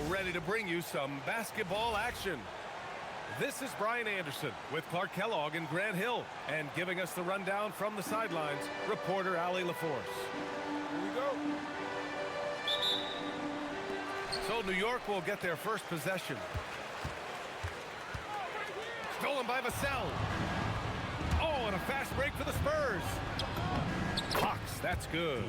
ready to bring you some basketball action. This is Brian Anderson with Clark Kellogg and Grant Hill, and giving us the rundown from the sidelines, reporter Allie LaForce. Here we go. So New York will get their first possession. Stolen by Vassell. Oh, and a fast break for the Spurs. Fox, that's good.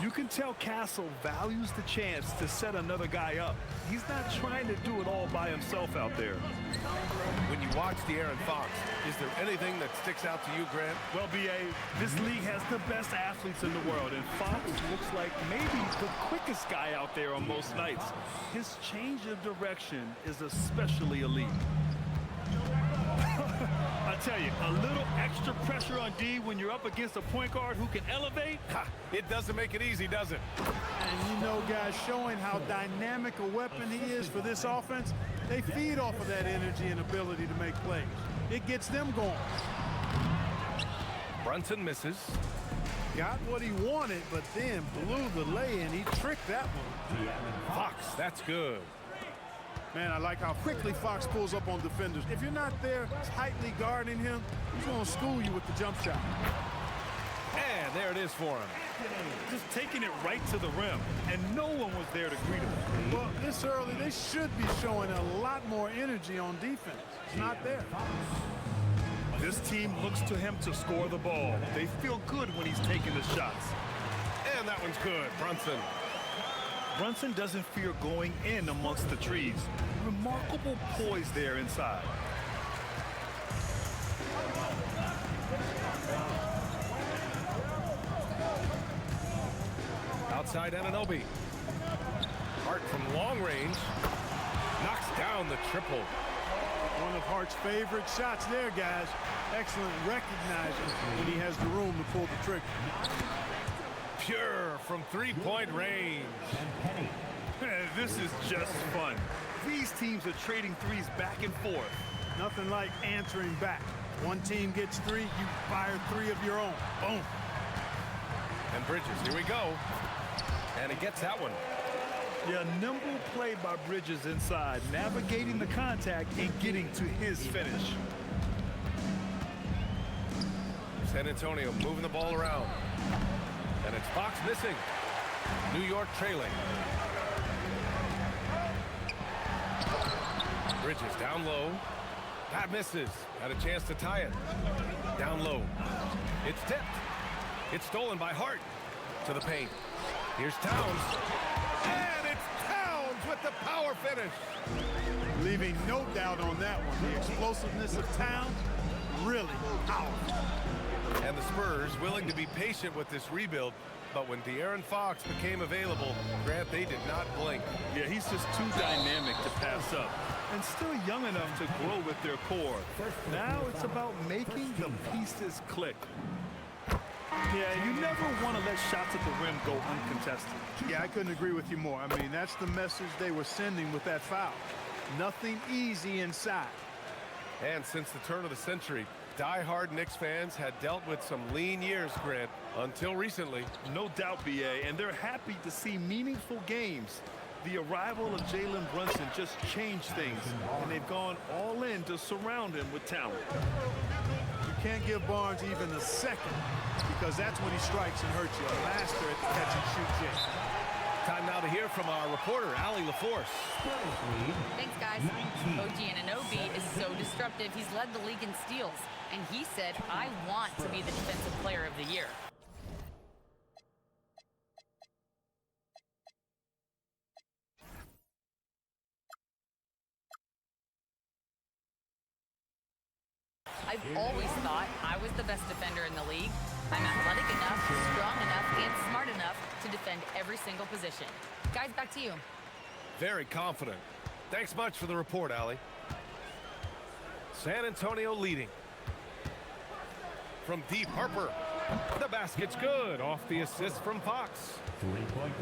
You can tell Castle values the chance to set another guy up. He's not trying to do it all by himself out there. When you watch De'Aaron Fox, is there anything that sticks out to you, Grant? Well, B.A., this league has the best athletes in the world, and Fox looks like maybe the quickest guy out there on most nights. His change of direction is especially elite. I tell you, a little extra pressure on D when you're up against a point guard who can elevate. It doesn't make it easy, does it? And you know, guys, showing how dynamic a weapon he is for this offense, they feed off of that energy and ability to make plays. It gets them going. Brunson misses. Got what he wanted, but then blew the lay-in. He tricked that one. Fox, that's good. Man, I like how quickly Fox pulls up on defenders. If you're not there tightly guarding him, he's going to school you with the jump shot. And there it is for him. Just taking it right to the rim, and no one was there to greet him. Well, this early, they should be showing a lot more energy on defense. It's not there. This team looks to him to score the ball. They feel good when he's taking the shots. And that one's good, Brunson. Brunson doesn't fear going in amongst the trees. Remarkable poise there inside. Outside Anunoby. Hart from long range. Knocks down the triple. One of Hart's favorite shots there, guys. Excellent recognizing when he has the room to pull the trigger. Pure from three-point range. This is just fun. These teams are trading threes back and forth. Nothing like answering back. One team gets three, you fire three of your own. Boom. And Bridges, here we go. And he gets that one. Yeah, nimble play by Bridges inside, navigating the contact and getting to his finish. San Antonio moving the ball around. And it's Fox missing. New York trailing. Bridges down low. That misses. Had a chance to tie it. Down low. It's tipped. It's stolen by Hart. To the paint. Here's Towns. And it's Towns with the power finish. Leaving no doubt on that one. The explosiveness of Towns, really powerful. And the Spurs willing to be patient with this rebuild, but when De'Aaron Fox became available, Grant, they did not blink. Yeah, he's just too dynamic to pass up, and still young enough to grow with their core. Now it's about making the pieces click. Yeah, you never want to let shots at the rim go uncontested. Yeah, I couldn't agree with you more. I mean, that's the message they were sending with that foul. Nothing easy inside. And since the turn of the century, die-hard Knicks fans had dealt with some lean years, Grant, until recently. No doubt, B.A., and they're happy to see meaningful games. The arrival of Jalen Brunson just changed things, and they've gone all in to surround him with talent. You can't give Barnes even a second, because that's when he strikes and hurts you. A master at the catch-and-shoot jam. Time now to hear from our reporter, Allie LaForce. Thanks, guys. OG Anunoby is so disruptive. He's led the league in steals. And he said, I want to be the defensive player of the year. I've always thought I was the best defender in the league. I'm athletic enough, strong enough, and smart enough to defend every single position. Guys, back to you. Very confident. Thanks much for the report, Allie. San Antonio leading. From deep, Harper. The basket's good off the assist from Fox.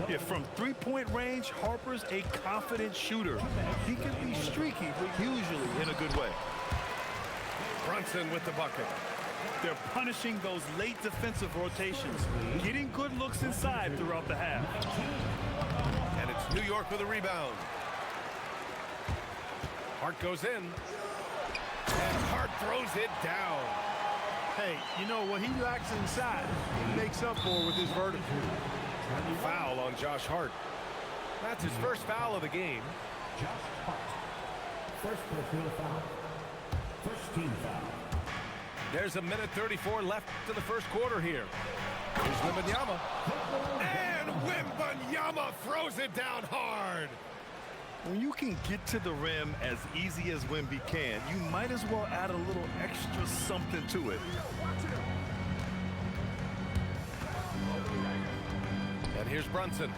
Yeah, from three-point range, Harper's a confident shooter. He can be streaky, but usually in a good way. Brunson with the bucket. They're punishing those late defensive rotations, getting good looks inside throughout the half. And it's New York with a rebound. Hart goes in. And Hart throws it down. Hey, you know what he lacks inside, he makes up for with his vertical. Foul on Josh Hart. That's his first foul of the game. Josh Hart. First personal foul. First team foul. There's a minute 34 left to the first quarter here. Here's Wembanyama. And Wembanyama throws it down hard. When you can get to the rim as easy as Wemby can, you might as well add a little extra something to it. And here's Brunson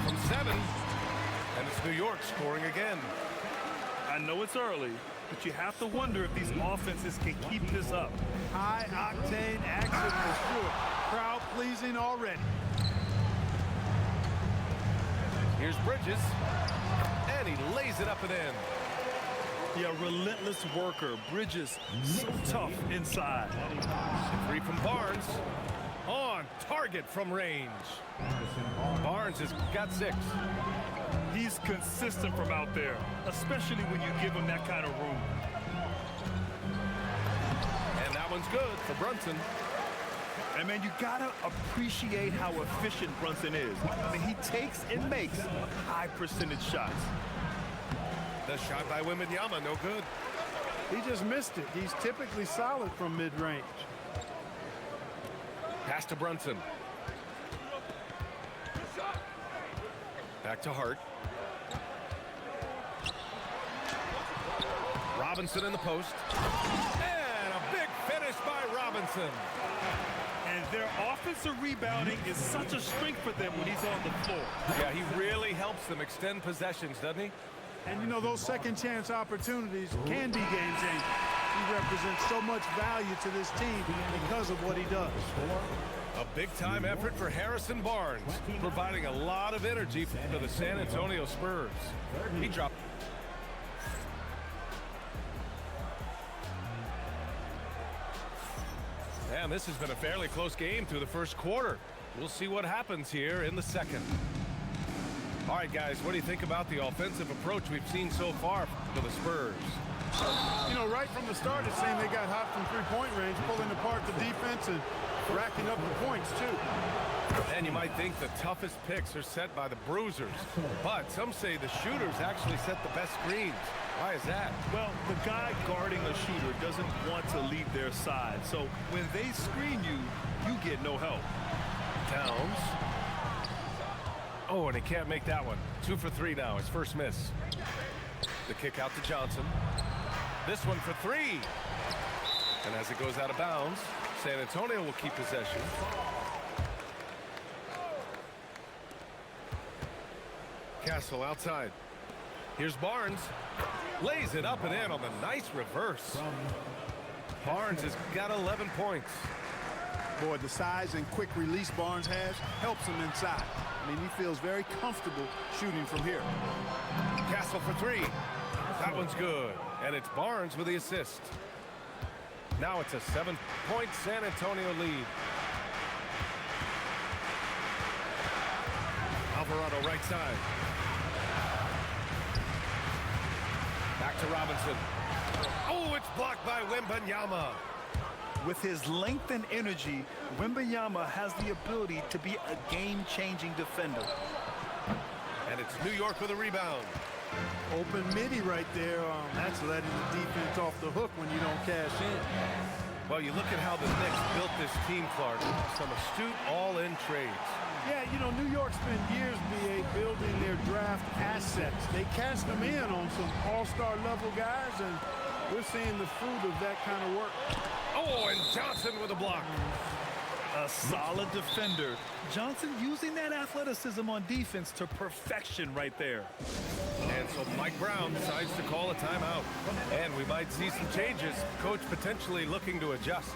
from 7. And it's New York scoring again. I know it's early, but you have to wonder if these offenses can keep this up. High-octane action for sure. Crowd-pleasing already. Here's Bridges. And he lays it up and in. Yeah, relentless worker. Bridges, so tough inside. 3 from Barnes. On target from range. Barnes has got 6. He's consistent from out there, especially when you give him that kind of room. And that one's good for Brunson. And, man, you got to appreciate how efficient Brunson is. I mean, he takes and makes high-percentage shots. The shot by Wembanyama, no good. He just missed it. He's typically solid from mid-range. Pass to Brunson. Back to Hart. Robinson in the post. And a big finish by Robinson. And their offensive rebounding is such a strength for them when he's on the floor. Yeah, he really helps them extend possessions, doesn't he? And, you know, those second-chance opportunities can be game-changing. He represents so much value to this team because of what he does. A big-time effort for Harrison Barnes, providing a lot of energy for the San Antonio Spurs. He dropped. And this has been a fairly close game through the first quarter. We'll see what happens here in the second. All right, guys, what do you think about the offensive approach we've seen so far for the Spurs? You know, right from the start, it seemed they got hot from three-point range, pulling apart the defense and racking up the points, too. And you might think the toughest picks are set by the bruisers, but some say the shooters actually set the best screens. Why is that? Well, the guy guarding a shooter doesn't want to leave their side, so when they screen you, you get no help. Towns. Oh, and he can't make that one. 2 for 3 now, his first miss. The kick out to Johnson. This one for 3. And as it goes out of bounds, San Antonio will keep possession. Castle outside. Here's Barnes. Lays it up and in on the nice reverse. Barnes has got 11 points. Boy, the size and quick release Barnes has helps him inside. I mean, he feels very comfortable shooting from here. Castle for 3. That one's good. And it's Barnes with the assist. Now it's a 7-point San Antonio lead. Alvarado right side. Back to Robinson. Oh, it's blocked by Wembanyama. With his length and energy, Wembanyama has the ability to be a game-changing defender. And it's New York with a rebound. Open midi right there. That's letting the defense off the hook when you don't cash in. Well, you look at how the Knicks built this team, Clark. Some astute all-in trades. Yeah, you know, New York spent years, B.A., building their draft assets. They cast them in on some all-star level guys, and we're seeing the fruit of that kind of work. Oh, and Johnson with a block. A solid defender. Johnson using that athleticism on defense to perfection right there. And so Mike Brown decides to call a timeout. And we might see some changes. Coach potentially looking to adjust.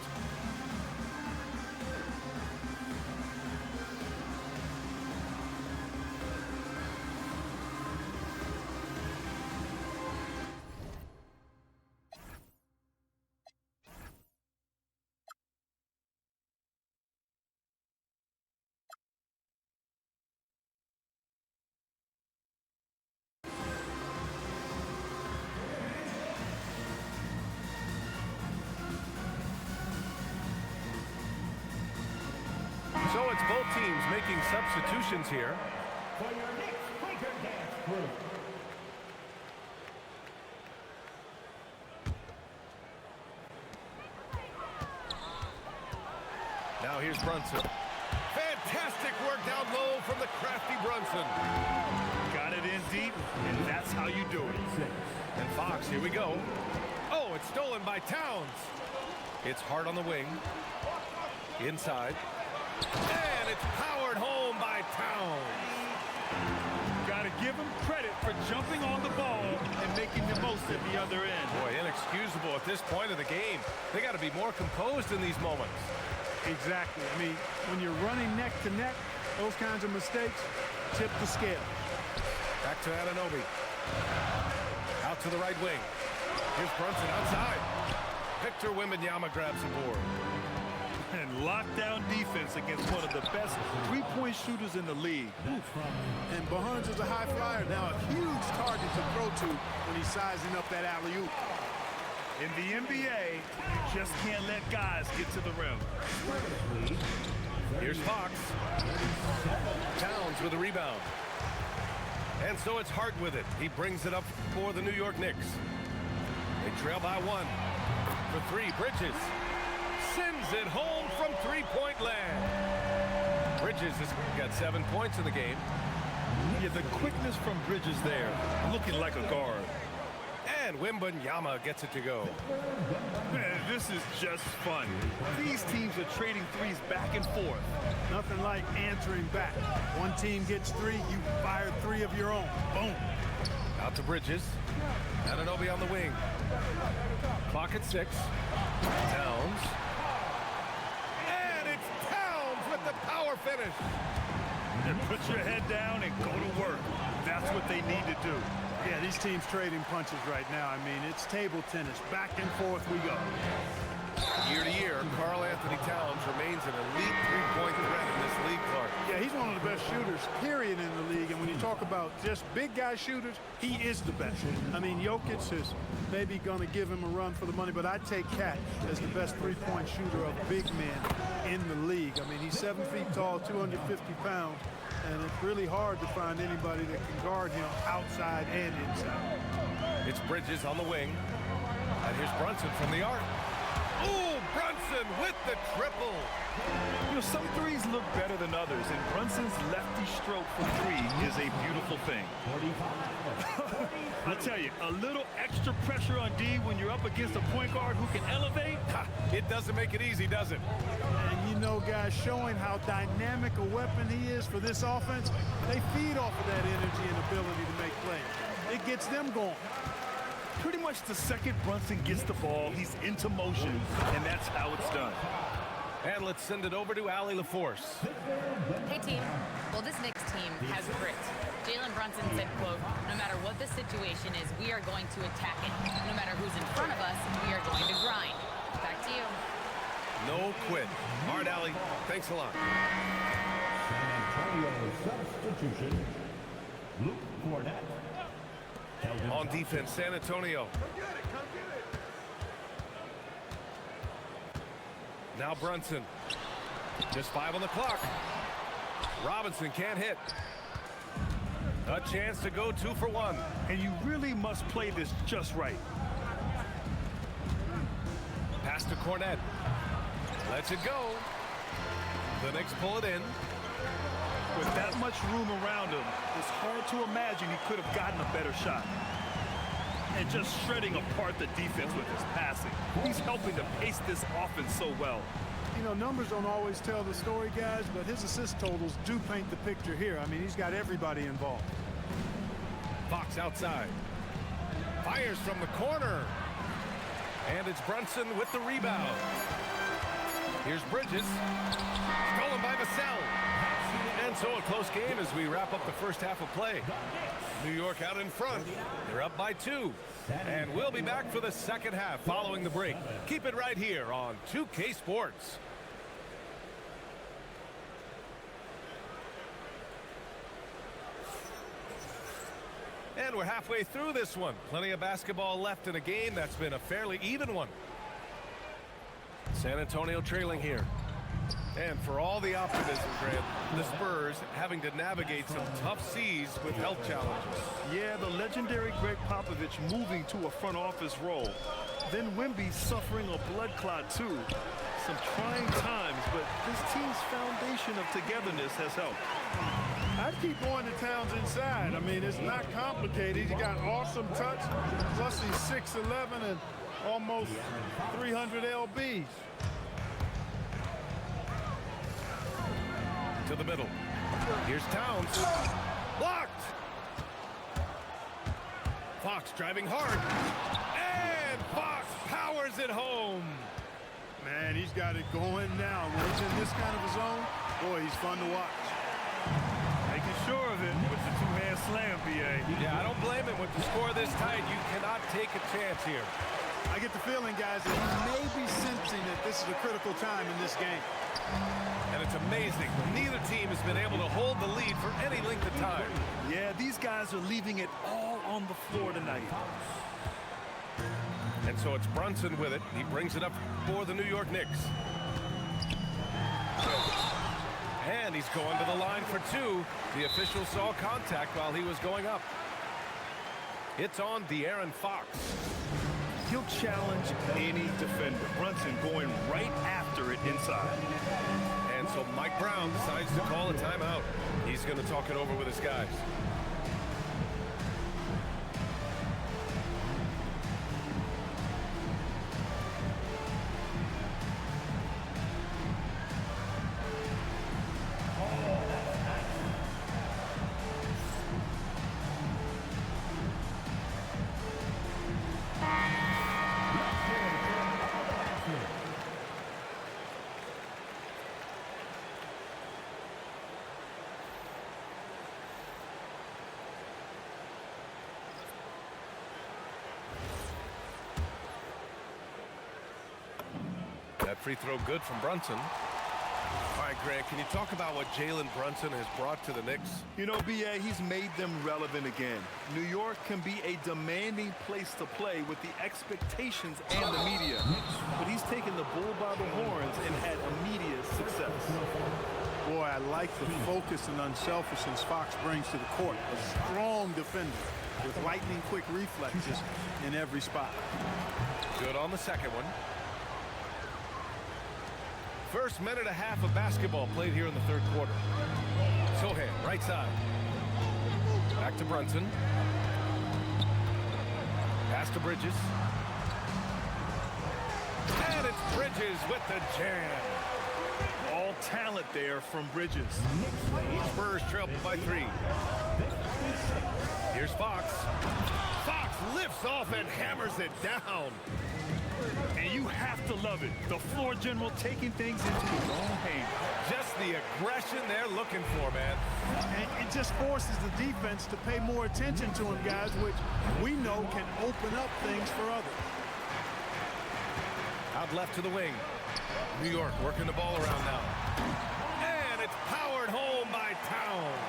It's both teams making substitutions here. For your Knicks Breaker Dance Crew. Now here's Brunson. Fantastic work down low from the crafty Brunson. Got it in deep, and that's how you do it. And Fox, here we go. Oh, it's stolen by Towns. It's hard on the wing. Inside. And it's powered home by Towns. Got to give him credit for jumping on the ball and making the most at the other end. Boy, inexcusable at this point of the game. They got to be more composed in these moments. Exactly. I mean, when you're running neck to neck, those kinds of mistakes tip the scale. Back to Anunoby. Out to the right wing. Here's Brunson outside. Victor Wembanyama grabs the board. And lockdown defense against one of the best three-point shooters in the league. And Barnes is a high flyer. Now a huge target to throw to when he's sizing up that alley-oop. In the NBA, you just can't let guys get to the rim. Here's Fox. Towns with a rebound. And so it's Hart with it. He brings it up for the New York Knicks. They trail by one. For three, Bridges sends it home from three-point land. Bridges has got 7 points in the game. Yeah, the quickness from Bridges there, looking like a guard. And Wembanyama gets it to go. Man, this is just fun. These teams are trading threes back and forth. Nothing like answering back. One team gets three, you fire three of your own. Boom. Out to Bridges. Anunoby on the wing. Clock at 6. Towns. And it's Towns with the power finish. And put your head down and go to work. That's what they need to do. Yeah, these teams trading punches right now. I mean, it's table tennis. Back and forth we go. Year to year, Karl Anthony Towns remains an elite three-point threat in this league, Clark. Yeah, he's one of the best shooters, period, in the league. And when you talk about just big guy shooters, he is the best. I mean, Jokic is maybe going to give him a run for the money, but I'd take Cat as the best three-point shooter of big men in the league. I mean, he's 7 feet tall, 250 pounds. And it's really hard to find anybody that can guard him outside and inside. It's Bridges on the wing. And here's Brunson from the arc. Ooh, Brunson with the triple. You know, some threes look better than others, and Brunson's lefty stroke for three is a beautiful thing. I'll tell you, a little extra pressure on D when you're up against a point guard who can elevate. Ha, it doesn't make it easy, does it? And you know, guys, showing how dynamic a weapon he is for this offense, they feed off of that energy and ability to make plays. It gets them going. Pretty much the second Brunson gets the ball, he's into motion, and that's how it's done. And let's send it over to Allie LaForce. Hey, team. Well, this Knicks team has grit. Jalen Brunson said, quote, no matter what the situation is, we are going to attack it. No matter who's in front of us, we are going to grind. Back to you. No quit. All right, Allie. Thanks a lot. San Antonio substitution. Luke Cornett. On defense, San Antonio. Now Brunson. Just 5 on the clock. Robinson can't hit. A chance to go 2 for 1. And you really must play this just right. Pass to Cornett. Lets it go. The Knicks pull it in. With that much room around him, it's hard to imagine he could have gotten a better shot. And just shredding apart the defense with his passing. He's helping to pace this offense so well. You know, numbers don't always tell the story, guys, but his assist totals do paint the picture here. I mean, he's got everybody involved. Fox outside. Fires from the corner. And it's Brunson with the rebound. Here's Bridges. Stolen by Vassell. And so a close game as we wrap up the first half of play. New York out in front. They're up by 2. And we'll be back for the second half following the break. Keep it right here on 2K Sports. And we're halfway through this one. Plenty of basketball left in a game that's been a fairly even one. San Antonio trailing here. And for all the optimism, Grant, the Spurs having to navigate some tough seas with health challenges. Yeah, the legendary Greg Popovich moving to a front office role. Then Wemby suffering a blood clot too. Some trying times, but this team's foundation of togetherness has helped. I'd keep going to Towns inside. I mean, it's not complicated. He's got awesome touch, plus he's 6'11" and almost 300 lbs. To the middle. Here's Towns. Blocked! Fox driving hard. And Fox powers it home. Man, he's got it going now. When he's in this kind of a zone, boy, he's fun to watch. Making sure of it with the two-hand slam, B.A. Yeah, I don't blame him. With the score this tight, you cannot take a chance here. I get the feeling, guys, that he may be sensing that this is a critical time in this game. And it's amazing. Neither team has been able to hold the lead for any length of time. Yeah, these guys are leaving it all on the floor tonight. And so it's Brunson with it. He brings it up for the New York Knicks. And he's going to the line for two. The official saw contact while he was going up. It's on De'Aaron Fox. He'll challenge any defender. Brunson going right after it inside. And so Mike Brown decides to call a timeout. He's going to talk it over with his guys. That free throw good from Brunson. All right, Grant, can you talk about what Jalen Brunson has brought to the Knicks? You know, B.A., he's made them relevant again. New York can be a demanding place to play with the expectations and the media. But he's taken the bull by the horns and had immediate success. Boy, I like the focus and unselfishness Fox brings to the court. A strong defender with lightning-quick reflexes in every spot. Good on the second one. First minute and a half of basketball played here in the third quarter. Sohan, right side. Back to Brunson. Pass to Bridges. And it's Bridges with the jam. All talent there from Bridges. Spurs trail by 3. Here's Fox. Fox lifts off and hammers it down. And you have to love it. The floor general taking things into his own hands. Just the aggression they're looking for, man. And it just forces the defense to pay more attention to him, guys, which we know can open up things for others. Out left to the wing. New York working the ball around now. And it's powered home by Towns.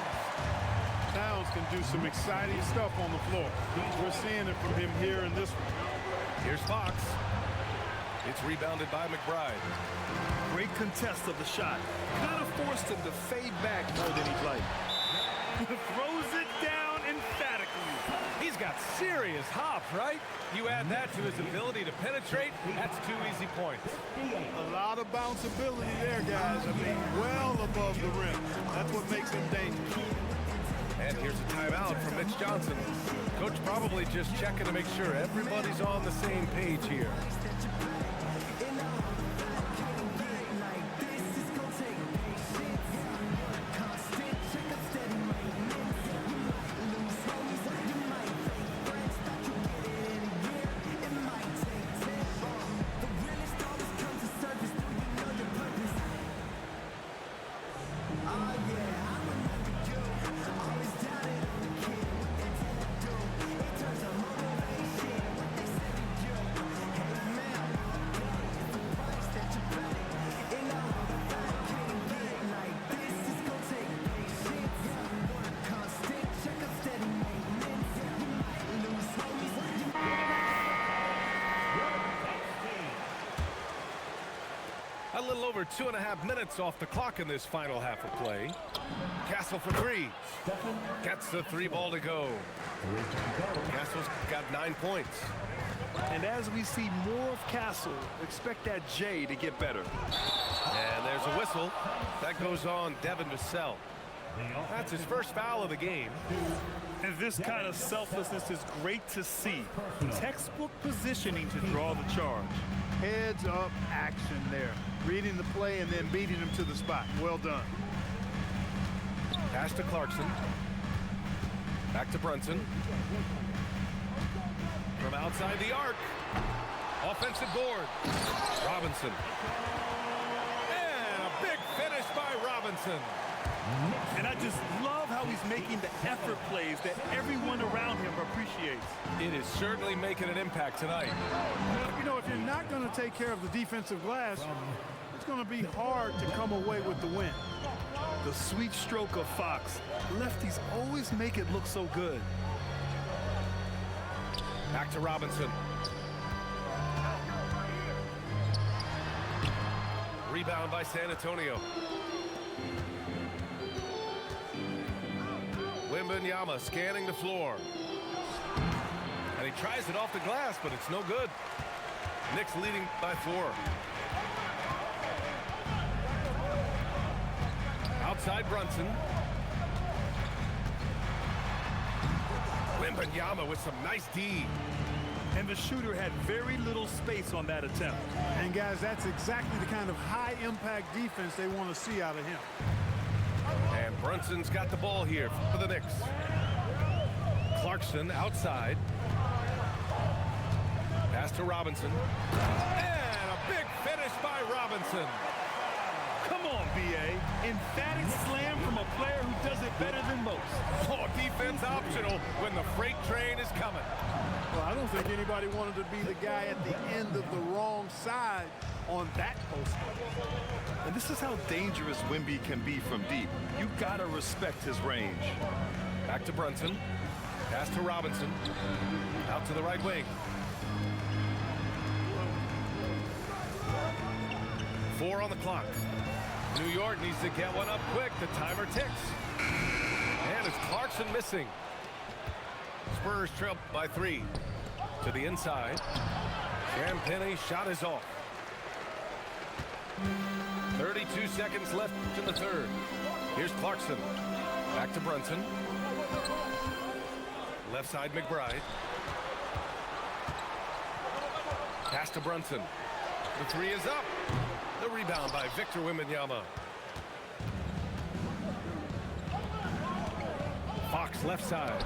Towns can do some exciting stuff on the floor. We're seeing it from him here in this one. Here's Fox. It's rebounded by McBride. Great contest of the shot. Kind of forced him to fade back more than he'd like. Throws it down emphatically. He's got serious hop, right? You add that to his ability to penetrate, that's 2 easy points. A lot of bounceability there, guys. I mean, well above the rim. That's what makes him dangerous. And here's a timeout from Mitch Johnson. Coach probably just checking to make sure everybody's on the same page here. A little over 2.5 minutes off the clock in this final half of play. Castle for three. Gets the three ball to go. Castle's got 9 points. And as we see more of Castle, expect that J to get better. And there's a whistle. That goes on Devin Vassell. That's his first foul of the game. And this kind of selflessness is great to see. Textbook positioning to draw the charge. Heads up action there. Reading the play and then beating him to the spot. Well done. Pass to Clarkson. Back to Brunson. From outside the arc. Offensive board. Robinson. And a big finish by Robinson. And I just love how he's making the effort plays that everyone around him appreciates. It is certainly making an impact tonight. You know, if you're not going to take care of the defensive glass, it's going to be hard to come away with the win. The sweet stroke of Fox. Lefties always make it look so good. Back to Robinson. Rebound by San Antonio. Wembanyama scanning the floor. And he tries it off the glass, but it's no good. Knicks leading by 4. Outside Brunson. Wembanyama with some nice D. And the shooter had very little space on that attempt. And guys, that's exactly the kind of high-impact defense they want to see out of him. And Brunson's got the ball here for the Knicks. Clarkson outside. Pass to Robinson. And a big finish by Robinson. Come on, B.A. Emphatic slam from a player who does it better than most. Oh, defense optional when the freight train is coming. Well, I don't think anybody wanted to be the guy at the end of the wrong side on that post. And this is how dangerous Wemby can be from deep. You gotta respect his range. Back to Brunson. Pass to Robinson. Out to the right wing. 4 on the clock. New York needs to get one up quick. The timer ticks. And it's Clarkson missing. Spurs trail by 3. To the inside. Champagne's shot is off. 32 seconds left in the third. Here's Clarkson. Back to Brunson. Left side McBride. Pass to Brunson. The 3 is up. The rebound by Victor Wembanyama. Fox left side.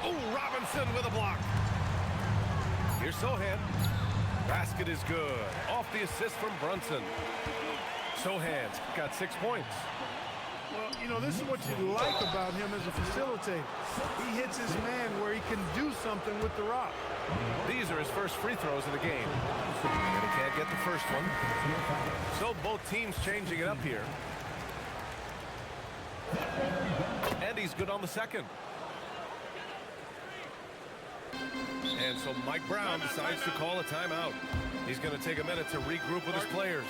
Oh, Robinson with a block. Here's Sohan. Basket is good. Off the assist from Brunson. Sohan's got 6 points. Well, you know, this is what you like about him as a facilitator. He hits his man where he can do something with the rock. These are his first free throws of the game. And he can't get the first one. So both teams changing it up here. And he's good on the second. And so Mike Brown decides to call a timeout. He's going to take a minute to regroup with his players.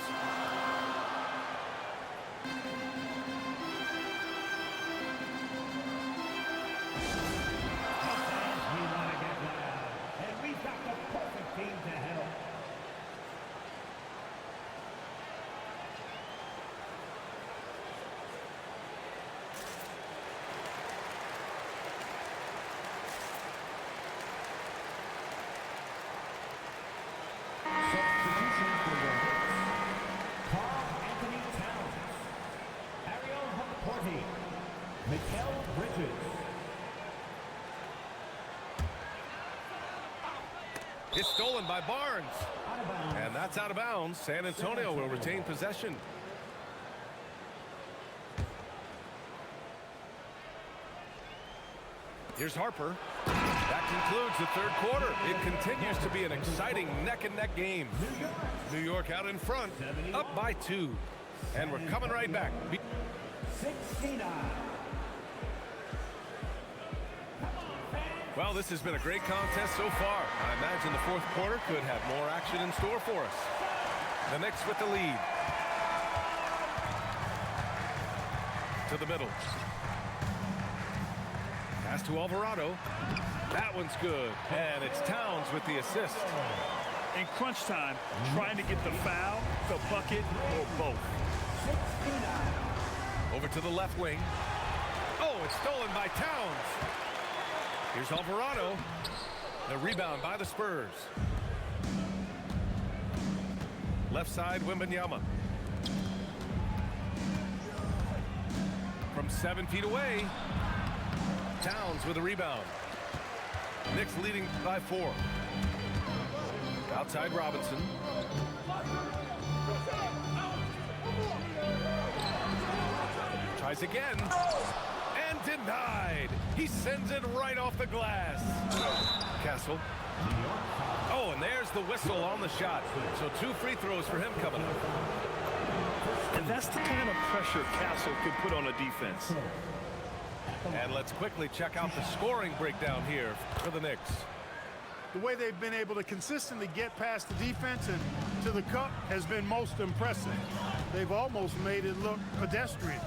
It's stolen by Barnes. And that's out of bounds. San Antonio will retain possession. Here's Harper. That concludes the third quarter. It continues to be an exciting neck-and-neck game. New York out in front, up by 2. And we're coming right back. 69. Well, this has been a great contest so far. I imagine the fourth quarter could have more action in store for us. The Knicks with the lead. to the middle. Pass to Alvarado. That one's good. And it's Towns with the assist. In crunch time, trying to get the foul, the bucket, or both. Over to the left wing. Oh, it's stolen by Towns. Here's Alvarado. The rebound by the Spurs. Left side, Wembanyama. From 7 feet away, Towns with a rebound. Knicks leading by 4. Outside Robinson. Tries again. And denied. He sends it right off the glass. Castle. Oh, and there's the whistle on the shot. So 2 free throws for him coming up. And that's the kind of pressure Castle can put on a defense. And let's quickly check out the scoring breakdown here for the Knicks. The way they've been able to consistently get past the defense and to the cup has been most impressive. They've almost made it look pedestrian.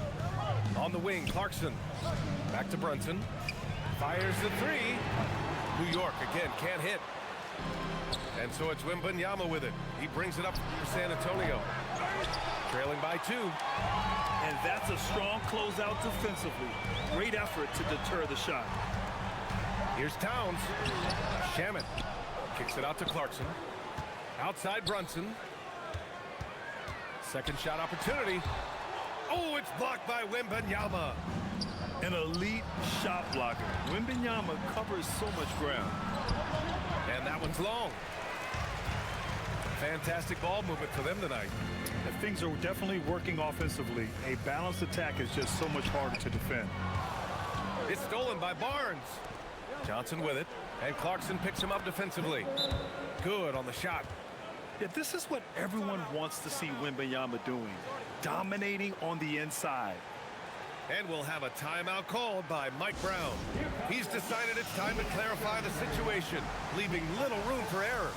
On the wing, Clarkson. Back to Brunson. Fires the 3. New York again can't hit. And so it's Wembanyama with it. He brings it up for San Antonio. Trailing by 2. And that's a strong closeout defensively. Great effort to deter the shot. Here's Towns. Shaman kicks it out to Clarkson. Outside Brunson. Second shot opportunity. Oh, it's blocked by Wembanyama. An elite shot blocker. Wembanyama covers so much ground. And that one's long. Fantastic ball movement for them tonight. And things are definitely working offensively. A balanced attack is just so much harder to defend. It's stolen by Barnes. Johnson with it. And Clarkson picks him up defensively. Good on the shot. Yeah, this is what everyone wants to see Wembanyama doing. Dominating on the inside. And we'll have a timeout called by Mike Brown. He's decided it's time to clarify the situation, leaving little room for error.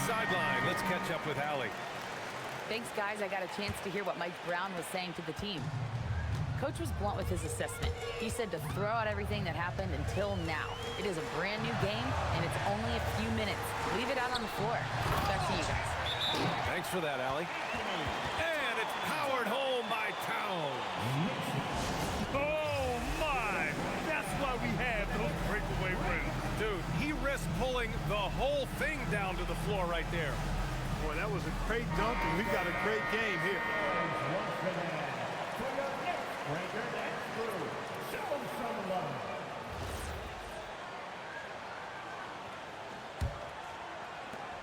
Sideline. Let's catch up with Allie. Thanks, guys. I got a chance to hear what Mike Brown was saying to the team. Coach was blunt with his assessment. He said to throw out everything that happened until now. It is a brand new game, and it's only a few minutes. Leave it out on the floor. Back to you guys. Thanks for that, Allie. And it's powered home by Towns. Oh, my! That's why we have those breakaway rims. Dude, he risked pulling the whole thing down to the floor right there. Boy, that was a great dunk, and we've got a great game here.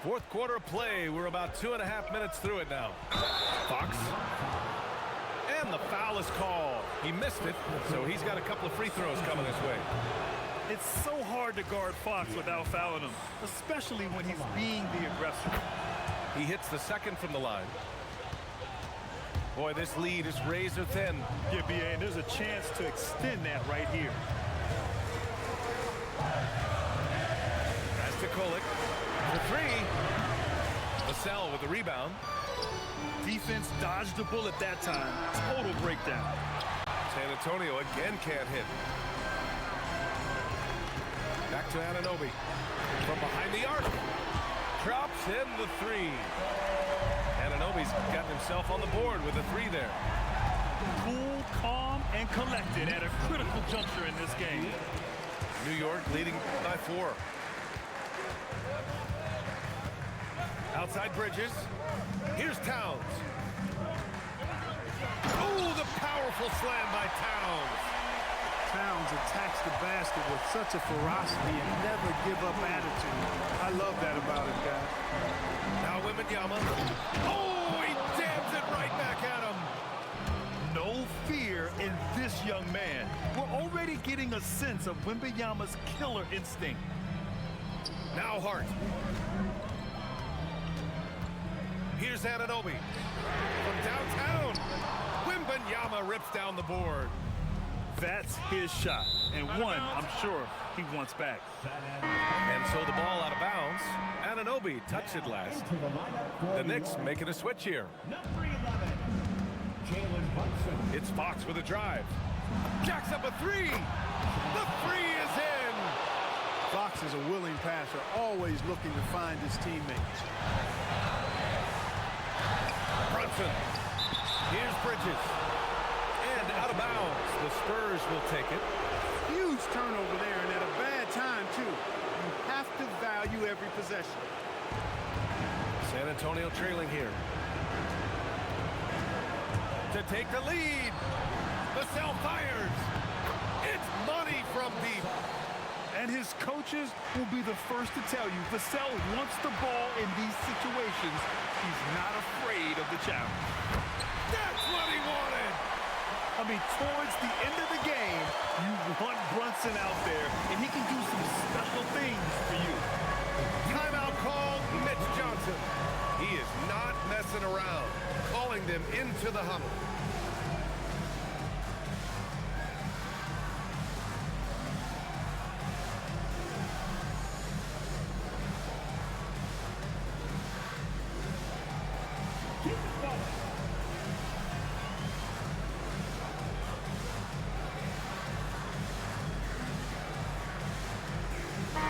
Fourth quarter of play. We're about 2.5 minutes through it now. Fox. And the foul is called. He missed it, so he's got a couple of free throws coming his way. It's so hard to guard Fox without fouling him, especially when he's being the aggressor. He hits the second from the line. Boy, this lead is razor thin. Yeah, B.A., and there's a chance to extend that right here. Pass to Kolek for 3. Vassell with the rebound. Defense dodged the bullet that time. Total breakdown. San Antonio again can't hit. Back to Anunoby. From behind the arc. Drops in the 3. Anunoby's gotten himself on the board with a 3 there. Cool, calm, and collected at a critical juncture in this game. New York leading by 4. Outside Bridges. Here's Towns. Oh, the powerful slam by Towns. Towns attacks the basket with such a ferocity and never give up attitude. I love that about him, guys. Now Wembanyama. Oh, he jams it right back at him. No fear in this young man. We're already getting a sense of Wembanyama's killer instinct. Now Hart. Here's Anunoby. From downtown, Wembanyama rips down the board. That's his shot, and one I'm sure he wants back. And so the ball out of bounds. Anunoby touched it last. The Knicks making a switch here. Number 11, Jalen Brunson. It's Fox with a drive. Jacks up a three. The three is in. Fox is a willing passer, always looking to find his teammates. Brunson. Here's Bridges. And out of bounds. The Spurs will take it. Huge turnover there, and at a bad time, too. You have to value every possession. San Antonio trailing here. To take the lead. Vassell fires. It's money from deep. And his coaches will be the first to tell you Vassell wants the ball in these situations. He's not afraid of the challenge. That's what he wanted. I mean, towards the end of the game, you want Brunson out there, and he can do some special things for you. Timeout called Mitch Johnson. He is not messing around, calling them into the huddle.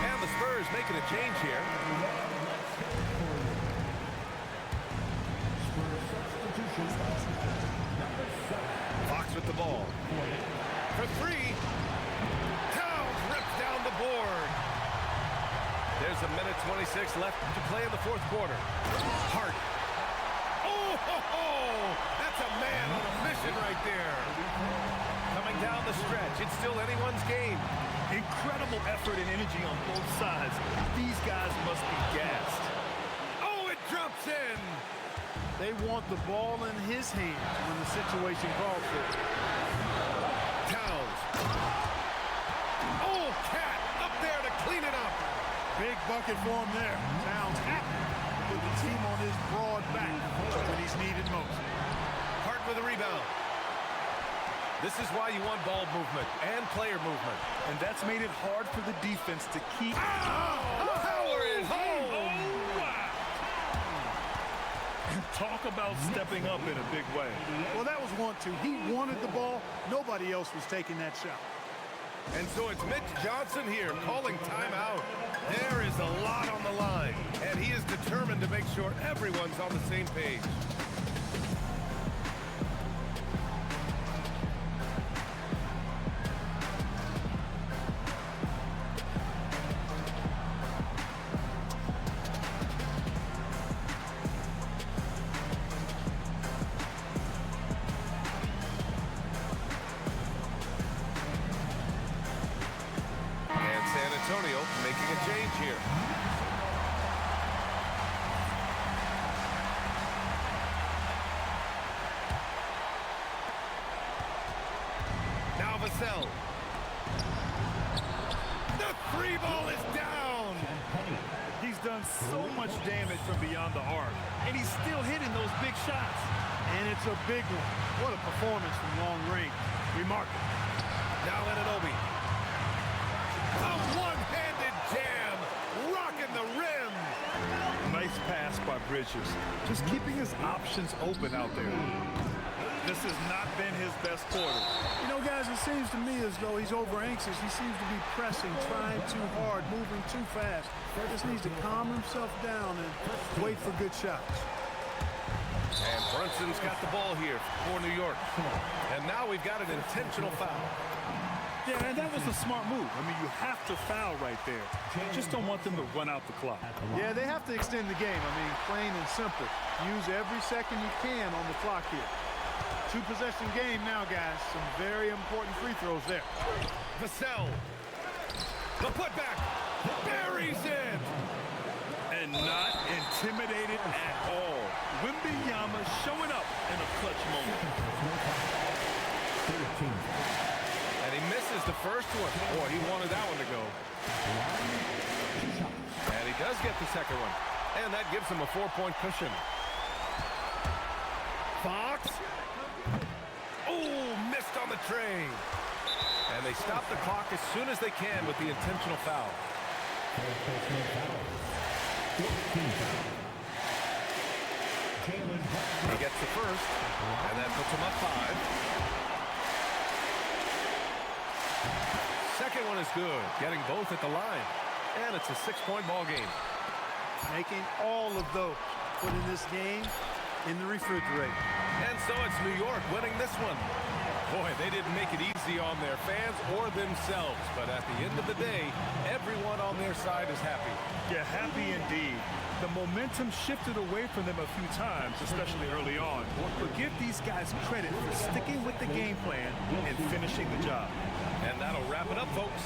And the Spurs making a change here. Fox with the ball. For three. Towns rips down the board. There's a minute 26 left to play in the fourth quarter. Hart. Oh, ho, ho. That's a man on a mission right there. Coming down the stretch. It's still anyone's game. Incredible effort and energy on both sides. These guys must be gassed. Oh, it drops in. They want the ball in his hands when the situation calls for it. Towns. Oh, Cat up there to clean it up. Big bucket for him there. Towns happy to put the team on his broad back when he's needed most. Hart with a rebound. This is why you want ball movement and player movement. And that's made it hard for the defense to keep. Power is home. Oh, wow. Talk about stepping up in a big way. Well, that was 1-2. He wanted the ball. Nobody else was taking that shot. And so it's Mitch Johnson here calling timeout. There is a lot on the line, and he is determined to make sure everyone's on the same page. Antonio making a change here. Now Vassell. The three ball is down. He's done so much damage from beyond the arc, and he's still hitting those big shots. And it's a big one. What a performance from long range. Remarkable. Now Anunoby. A one-handed jam, rocking the rim. Nice pass by Bridges. Just keeping his options open out there. This has not been his best quarter. You know, guys, it seems to me as though he's over-anxious. He seems to be pressing, trying too hard, moving too fast. He just needs to calm himself down and wait for good shots. And Brunson's got the ball here for New York. And now we've got an intentional foul. Yeah, and that was a smart move. I mean, you have to foul right there. You just don't want them to run out the clock. Yeah, they have to extend the game. I mean, plain and simple. Use every second you can on the clock here. Two-possession game now, guys. Some very important free throws there. Vassell. The putback. Buries it. And not intimidated at all. Wembanyama showing up in a clutch moment. And he misses the first one. Boy, he wanted that one to go. And he does get the second one. And that gives him a 4-point cushion. the train. And they stop the clock as soon as they can with the intentional foul. First personal foul. 14 foul. Jalen Brunson. He gets the first, and that puts him up 5. Second one is good, getting both at the line. And it's a 6-point ball game. Making all of those put in this game in the refrigerator. And so it's New York winning this one. Boy, they didn't make it easy on their fans or themselves. But at the end of the day, everyone on their side is happy. Yeah, happy indeed. The momentum shifted away from them a few times, especially early on. But give these guys credit for sticking with the game plan and finishing the job. And that'll wrap it up, folks.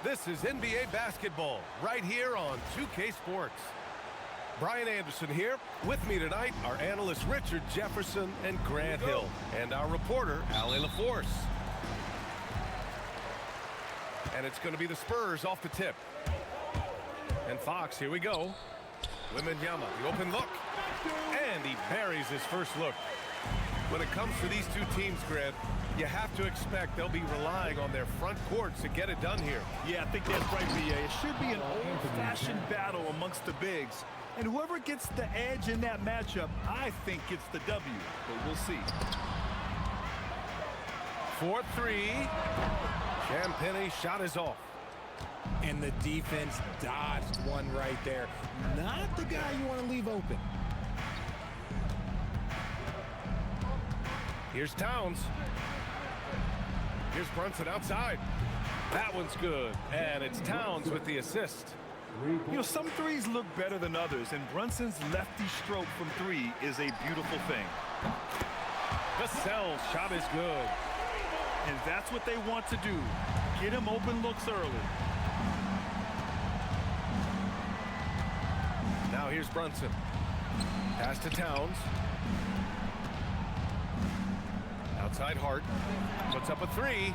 This is NBA basketball right here on 2K Sports. Brian Anderson here. With me tonight, our analysts Richard Jefferson and Grant Hill, and our reporter, Ali LaForce. And it's going to be the Spurs off the tip. And Fox, here we go. Wembanyama, the open look. And he buries his first look. When it comes to these two teams, Grant, you have to expect they'll be relying on their front courts to get it done here. Yeah, I think that's right, B.A. It should be an old-fashioned battle amongst the bigs. And whoever gets the edge in that matchup, I think gets the W. But we'll see. 4-3. Champagne's shot is off. And the defense dodged one right there. Not the guy you want to leave open. Here's Towns. Here's Brunson outside. That one's good. And it's Towns with the assist. You know, some threes look better than others, and Brunson's lefty stroke from three is a beautiful thing. Vassell's shot is good. And that's what they want to do. Get him open looks early. Now here's Brunson. Pass to Towns. Outside Hart. Puts up a three.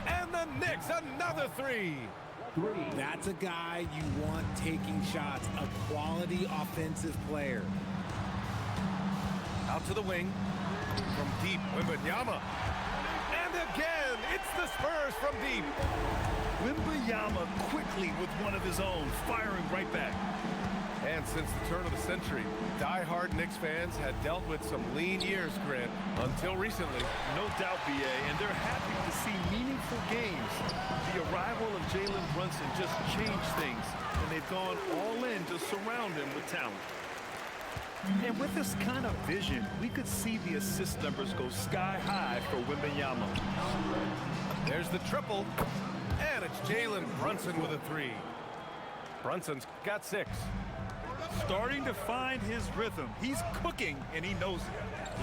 And the Knicks another three. That's a guy you want taking shots, a quality offensive player. Out to the wing. From deep, Wembanyama. And again, it's the Spurs from deep. Wembanyama quickly with one of his own, firing right back. And since the turn of the century, die-hard Knicks fans had dealt with some lean years, Grant, until recently. No doubt, BA, and they're happy to see meaningful games. The arrival of Jalen Brunson just changed things, and they've gone all in to surround him with talent. And with this kind of vision, we could see the assist numbers go sky high for Wembanyama. There's the triple, and it's Jalen Brunson with a three. Brunson's got 6. Starting to find his rhythm. He's cooking, and he knows it.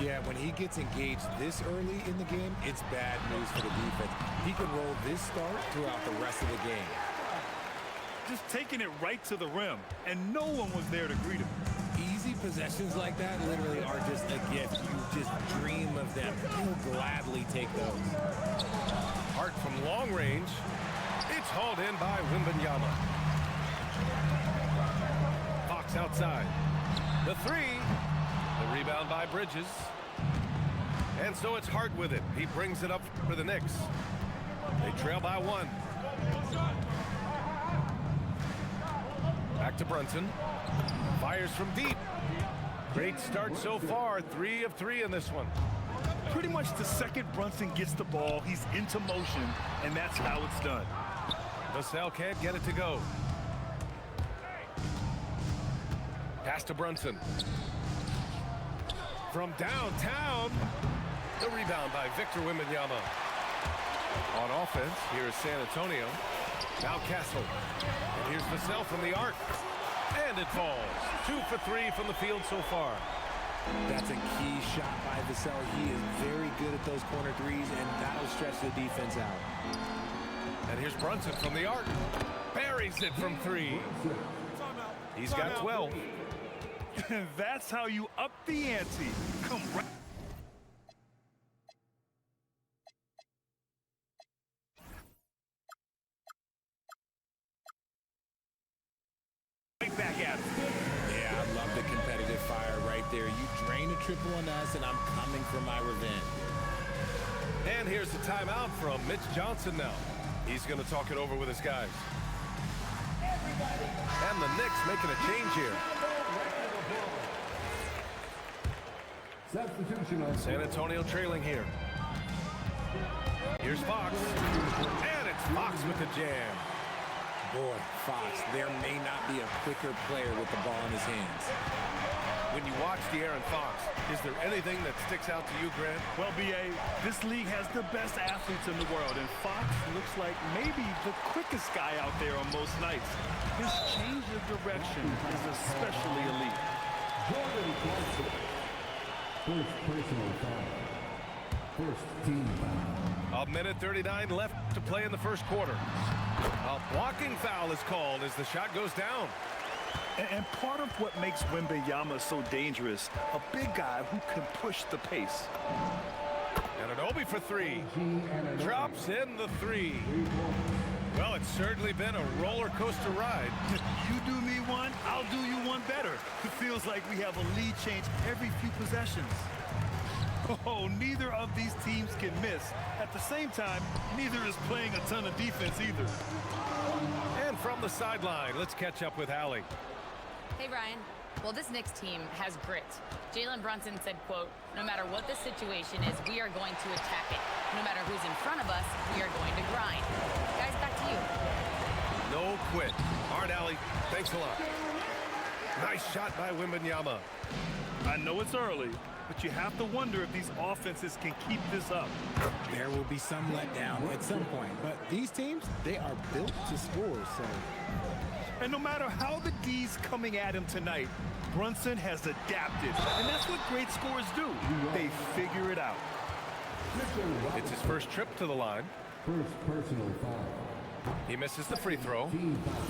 Yeah, when he gets engaged this early in the game, it's bad news for the defense. He can roll this start throughout the rest of the game. Just taking it right to the rim, and no one was there to greet him. Easy possessions like that literally are just a gift. You just dream of them. He'll gladly take those. Hart from long range. It's hauled in by Wembanyama. Fox outside. The three. The rebound by Bridges. And so it's Hart with it. He brings it up for the Knicks. They trail by 1. Back to Brunson. Fires from deep. Great start so far. 3 of 3 in this one. Pretty much the second Brunson gets the ball, he's into motion, and that's how it's done. Vassell can't get it to go. Pass to Brunson. From downtown. The rebound by Victor Wembanyama. On offense, here is San Antonio. Now Castle. And here's Vassell from the arc. And it falls. 2 for 3 from the field so far. That's a key shot by Vassell. He is very good at those corner threes, and that'll stretch the defense out. And here's Brunson from the arc. Buries it from 3. He's got 12. That's how you up the ante. Come right back at him. Yeah, I love the competitive fire right there. You drain a triple on us, and I'm coming for my revenge. And here's the timeout from Mitch Johnson now. He's going to talk it over with his guys. And the Knicks making a change here. San Antonio trailing here. Here's Fox. And it's Fox with the jam. Boy, Fox, there may not be a quicker player with the ball in his hands. When you watch De'Aaron Fox, is there anything that sticks out to you, Grant? Well, BA, this league has the best athletes in the world, and Fox looks like maybe the quickest guy out there on most nights. His change of direction is especially elite. First personal foul. First team foul. 1:39 left to play in the first quarter. A blocking foul is called as the shot goes down. And part of what makes Wembanyama so dangerous, a big guy who can push the pace. And Anunoby for 3. Drops in the 3. Well, it's certainly been a roller coaster ride. You do me one, I'll do you one better. It feels like we have a lead change every few possessions. Oh, neither of these teams can miss. At the same time, neither is playing a ton of defense either. And from the sideline, let's catch up with Allie. Hey, Ryan. Well, this Knicks team has grit. Jalen Brunson said, quote, no matter what the situation is, we are going to attack it. No matter who's in front of us, we are going to grind. Guys, back to you. No quit. All right, Allie. Thanks a lot. Nice shot by Wembanyama. I know it's early, but you have to wonder if these offenses can keep this up. There will be some letdown at some point, but these teams, they are built to score, so... And no matter how the D's coming at him tonight, Brunson has adapted. And that's what great scorers do. They figure it out. It's his first trip to the line. First personal foul. He misses the free throw. Team foul.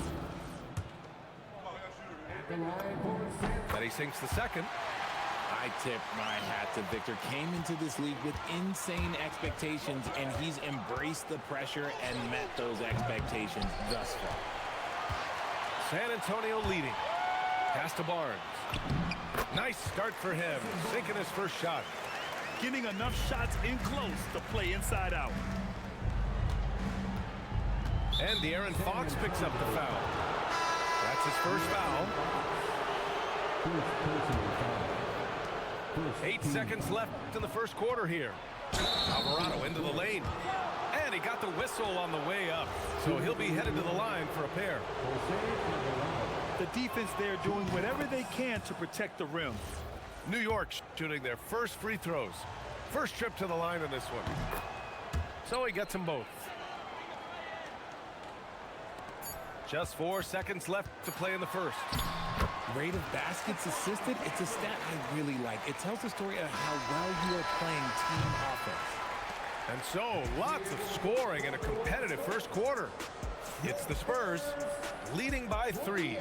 At the line for And he sinks the second. I tip my hat to Victor. Came into this league with insane expectations, and he's embraced the pressure and met those expectations thus far. San Antonio leading. Pass to Barnes. Nice start for him, sinking his first shot. getting enough shots in close to play inside out. And De'Aaron Fox picks up the foul. That's his first foul. 8 seconds left in the first quarter here. Alvarado into the lane. And he got the whistle on the way up. So he'll be headed to the line for a pair. The defense there doing whatever they can to protect the rim. New York shooting their first free throws. First trip to the line in this one. So he gets them both. Just 4 seconds left to play in the first. Rate of baskets assisted, it's a stat I really like. It tells the story of how well you are playing team offense. And so, lots of scoring in a competitive first quarter. It's the Spurs leading by 3.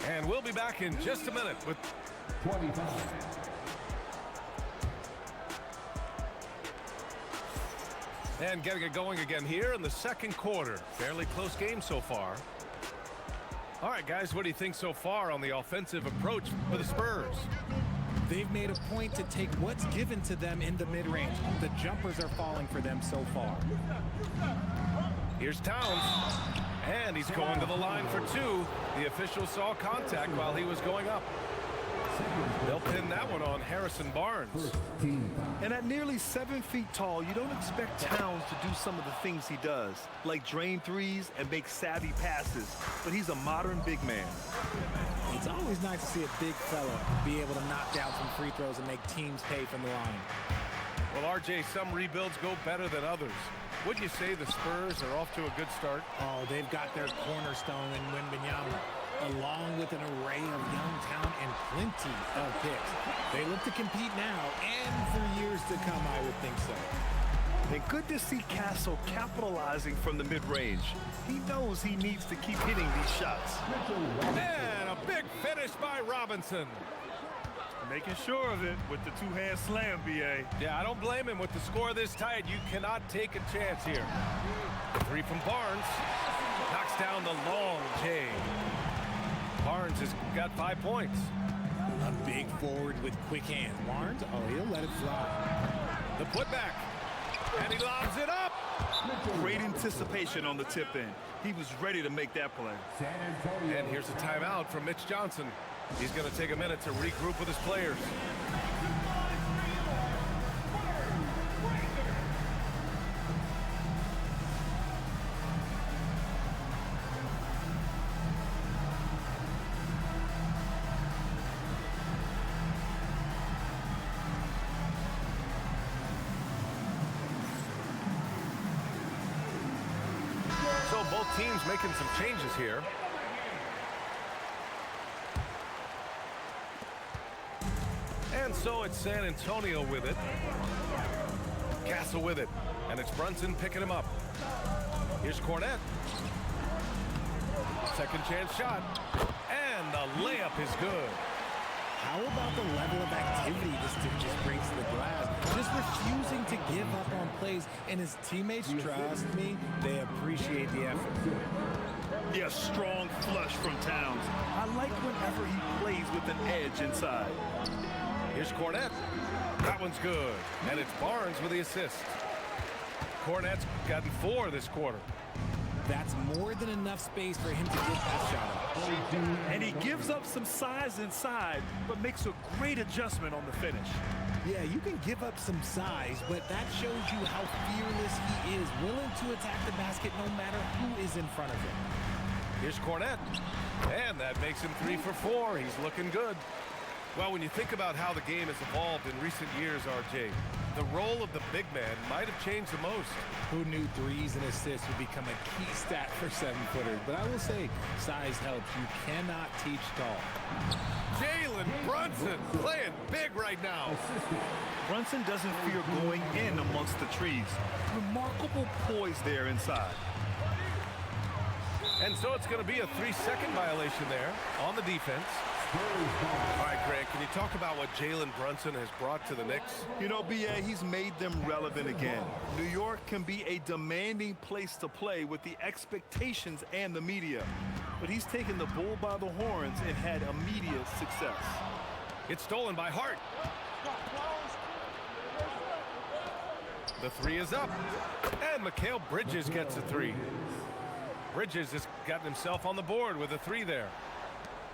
And we'll be back in just a minute with 25. And getting it going again here in the second quarter. Fairly close game so far. All right, guys, what do you think so far on the offensive approach for the Spurs? They've made a point to take what's given to them in the mid-range. The jumpers are falling for them so far. Here's Towns. And he's going to the line for 2. The official saw contact while he was going up. They'll pin that one on Harrison Barnes. And at nearly 7 feet tall, you don't expect Towns to do some of the things he does, like drain threes and make savvy passes. But he's a modern big man. It's always nice to see a big fella be able to knock down some free throws and make teams pay from the line. Well, RJ, some rebuilds go better than others. Would you say the Spurs are off to a good start? Oh, they've got their cornerstone in Wembanyama, along with an array of young talent and plenty of picks. They look to compete now and for years to come, I would think so. And good to see Castle capitalizing from the mid-range. He knows he needs to keep hitting these shots. And a big finish by Robinson. Making sure of it with the two-hand slam, B.A. Yeah, I don't blame him. With the score this tight, you cannot take a chance here. 3 from Barnes. Knocks down the long J. Barnes has got 5 points. A big forward with quick hands. Barnes, oh, he'll let it fly. The putback. And he lobs it up. Great anticipation on the tip-in. He was ready to make that play. And here's a timeout from Mitch Johnson. He's going to take a minute to regroup with his players. So both teams making some changes here. And so it's San Antonio with it. Castle with it. And it's Brunson picking him up. Here's Cornette. Second chance shot. And the layup is good. How about the level of activity this dude just brings to the glass? Just refusing to give up on plays. And his teammates, trust me, they appreciate the effort. Yeah, strong flush from Towns. I like whenever he plays with an edge inside. Here's Cornette. That one's good. And it's Barnes with the assist. Cornette's gotten 4 this quarter. That's more than enough space for him to get that shot up. And he gives up some size inside, but makes a great adjustment on the finish. Yeah, you can give up some size, but that shows you how fearless he is, willing to attack the basket no matter who is in front of him. Here's Cornette. And that makes him 3 for 4. He's looking good. Well, when you think about how the game has evolved in recent years, RJ, the role of the big man might have changed the most. Who knew threes and assists would become a key stat for 7-footers? But I will say, size helps. You cannot teach tall. Jalen Brunson playing big right now. Brunson doesn't fear going in amongst the trees. Remarkable poise there inside. And so it's going to be a 3-second violation there on the defense. All right, Grant, can you talk about what Jalen Brunson has brought to the Knicks? You know, B.A., he's made them relevant again. New York can be a demanding place to play with the expectations and the media. But he's taken the bull by the horns and had immediate success. It's stolen by Hart. The three is up. And Mikal Bridges gets a three. Bridges has gotten himself on the board with a three there.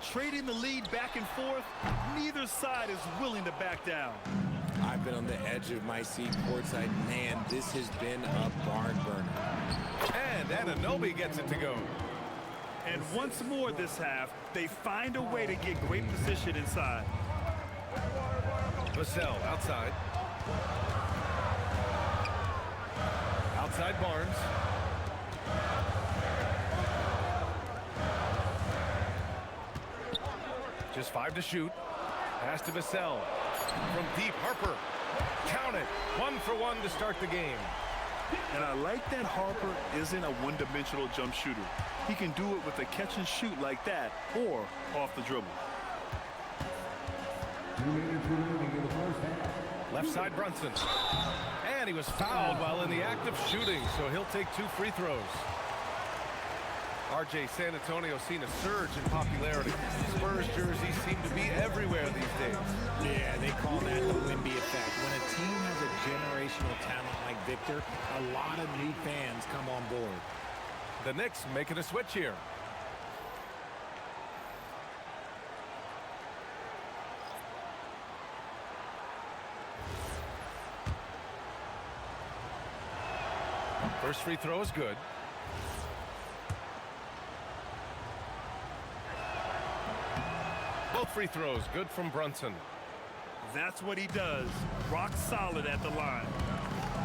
Trading the lead back and forth, neither side is willing to back down. I've been on the edge of my seat courtside. Man, this has been a barn burner. And Anunoby gets it to go. And once more this half, they find a way to get great position inside. Vassell outside. Outside Barnes. Just 5 to shoot. Pass to Vassell. From deep, Harper. Count it. 1 for 1 to start the game. And I like that Harper isn't a one-dimensional jump shooter. He can do it with a catch and shoot like that or off the dribble. Left side Brunson. And he was fouled while in the act of shooting, so he'll take 2 free throws. RJ, San Antonio seen a surge in popularity. Spurs jerseys seem to be everywhere these days. Yeah, they call that the Wemby effect. When a team has a generational talent like Victor, a lot of new fans come on board. The Knicks making a switch here. First free throw is good. Both free throws good from Brunson. That's what he does. Rock solid at the line.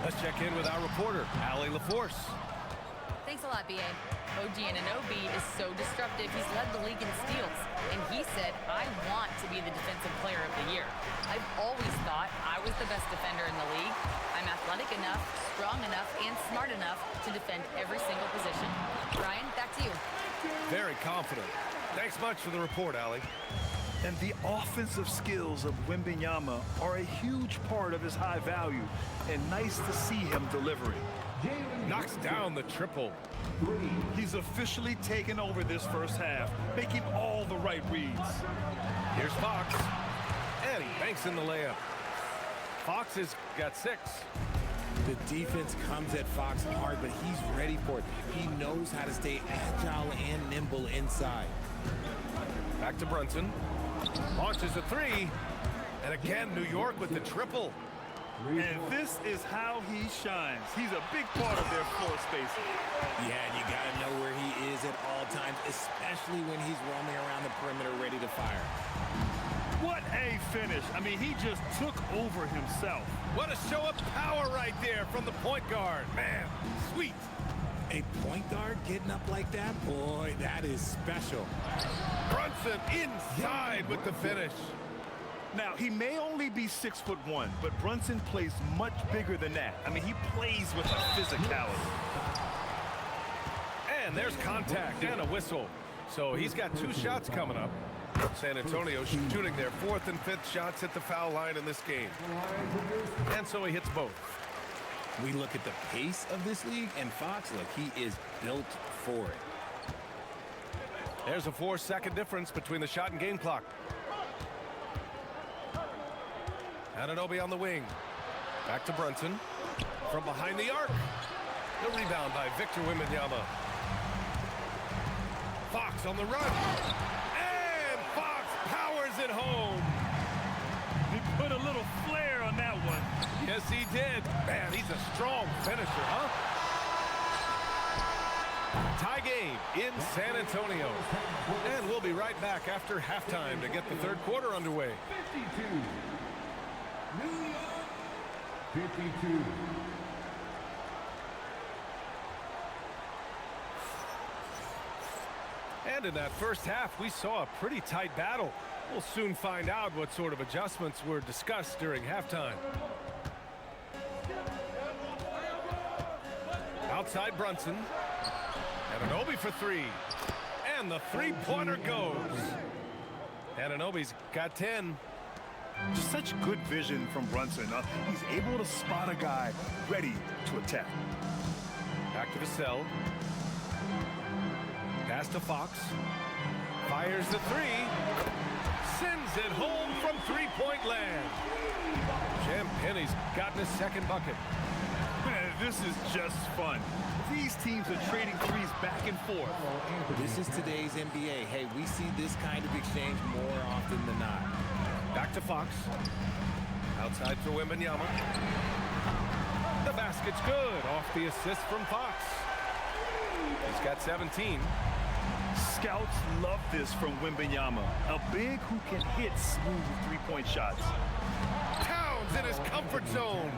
Let's check in with our reporter, Allie LaForce. Thanks a lot, B.A. OG Anunoby is so disruptive, he's led the league in steals. And he said, I want to be the defensive player of the year. I've always thought I was the best defender in the league. I'm athletic enough, strong enough, and smart enough to defend every single position. Ryan, back to you. Very confident. Thanks much for the report, Allie. And the offensive skills of Wembanyama are a huge part of his high value. And nice to see him delivering. Knocks down the triple. He's officially taken over this first half, making all the right reads. Here's Fox. And he banks in the layup. Fox has got 6. The defense comes at Fox hard, but he's ready for it. He knows how to stay agile and nimble inside. Back to Brunson. Launches a 3. And again, New York with the triple. And this is how he shines. He's a big part of their floor spacing. Yeah, and you got to know where he is at all times, especially when he's roaming around the perimeter ready to fire. What a finish. I mean, he just took over himself. What a show of power right there from the point guard. Man, sweet. A point guard getting up like that? Boy, that is special. Brunson inside with the finish. Now, he may only be 6'1", but Brunson plays much bigger than that. I mean, he plays with a physicality. And there's contact and a whistle. So he's got 2 shots coming up. San Antonio shooting their 4th and 5th shots at the foul line in this game. And so he hits both. We look at the pace of this league, and Fox, look, he is built for it. There's a 4-second difference between the shot and game clock. Anunoby on the wing. Back to Brunson. From behind the arc. The rebound by Victor Wembanyama. Fox on the run. And Fox powers it home. He put a little flair on that one. Yes, he did. Man, he's a strong finisher, huh? Tie game in San Antonio. And we'll be right back after halftime to get the 3rd quarter underway. 52. New York, 52. And in that first half, we saw a pretty tight battle. We'll soon find out what sort of adjustments were discussed during halftime. Outside Brunson. Anunoby for 3. And the 3-pointer goes. Anunoby's got 10. Just such good vision from Brunson. He's able to spot a guy ready to attack. Back to Vassell. Pass to Fox. Fires the 3. Sends it home from 3-point land. Champagne's gotten his 2nd bucket. This is just fun. These teams are trading threes back and forth. This is today's NBA. Hey, we see this kind of exchange more often than not. Back to Fox. Outside for Wembanyama. The basket's good off the assist from Fox. He's got 17. Scouts love this from Wembanyama. A big who can hit smooth three-point shots. Towns in his comfort zone.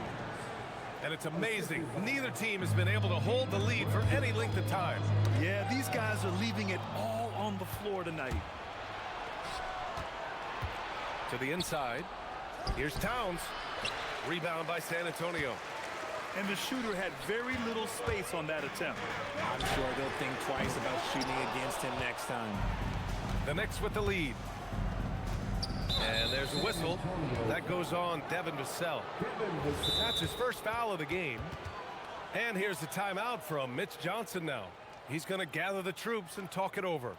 And it's amazing. Neither team has been able to hold the lead for any length of time. Yeah, these guys are leaving it all on the floor tonight. To the inside. Here's Towns. Rebound by San Antonio. And the shooter had very little space on that attempt. I'm sure they'll think twice about shooting against him next time. The Knicks with the lead. And there's a whistle. That goes on Devin Vassell. That's his first foul of the game. And here's the timeout from Mitch Johnson now. He's going to gather the troops and talk it over.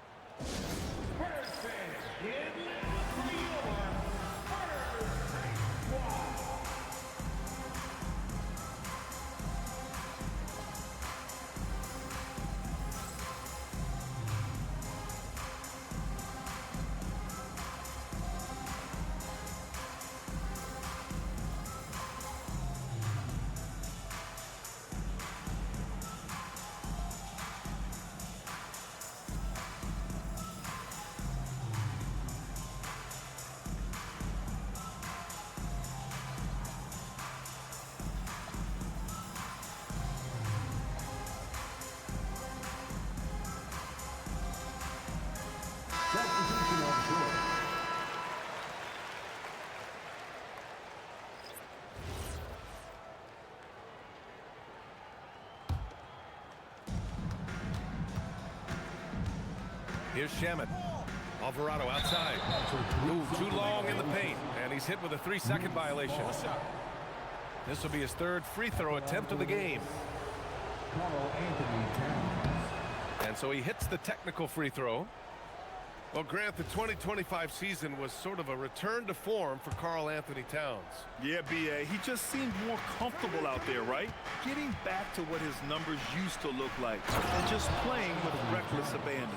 Here's Shamet. Alvarado outside. Moved too long in the paint, and he's hit with a 3-second violation. This will be his third free throw attempt of the game. And so he hits the technical free throw. Well, Grant, the 2025 season was sort of a return to form for Karl Anthony Towns. Yeah, B.A., he just seemed more comfortable out there, right? Getting back to what his numbers used to look like and just playing with reckless abandon.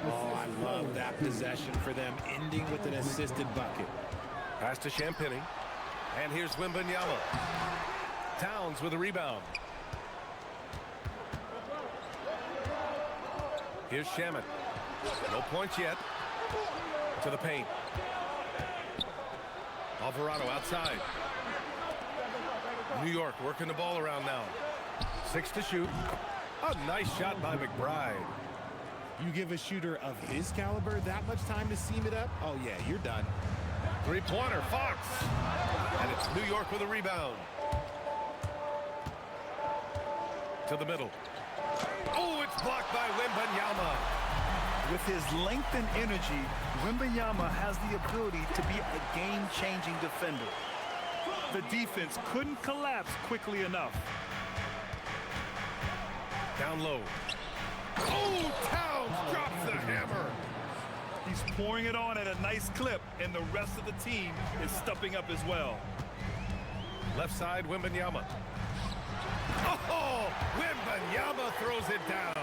Oh, I love that possession for them, ending with an assisted bucket. Pass to Champagny. And here's Wembanyama. Towns with a rebound. Here's Shamet. No points yet. To the paint. Alvarado outside. New York working the ball around now. 6 to shoot. A nice shot by McBride. You give a shooter of his caliber that much time to seam it up? Oh, yeah, you're done. Three-pointer, Fox. And it's New York with a rebound. To the middle. Oh, it's blocked by Wembanyama. With his length and energy, Wembanyama has the ability to be a game-changing defender. The defense couldn't collapse quickly enough. Down low. Oh, Towns drops the hammer. He's pouring it on at a nice clip, and the rest of the team is stepping up as well. Left side, Wembanyama. Oh, Wembanyama throws it down.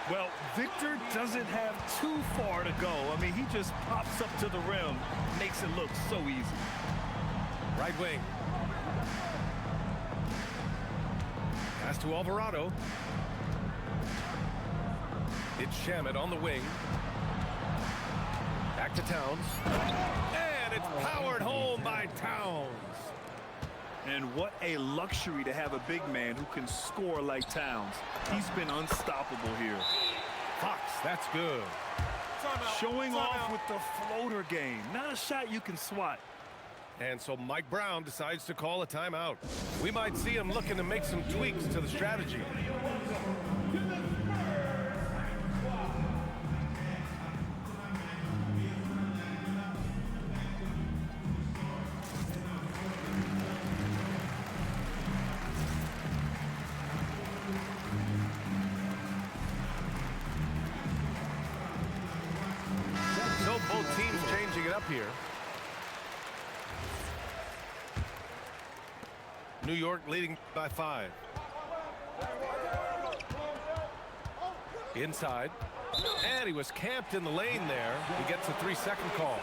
Well, Victor doesn't have too far to go. I mean, he just pops up to the rim, makes it look so easy. Right wing. Pass to Alvarado. It's Shamet on the wing. Back to Towns. And it's powered home by Towns. And what a luxury to have a big man who can score like Towns. He's been unstoppable here. Fox, that's good. Showing off with the floater game. Not a shot you can swat. And so Mike Brown decides to call a timeout. We might see him looking to make some tweaks to the strategy. So both teams changing it up here. New York leading by 5. Inside. And he was camped in the lane there. He gets a 3-second call.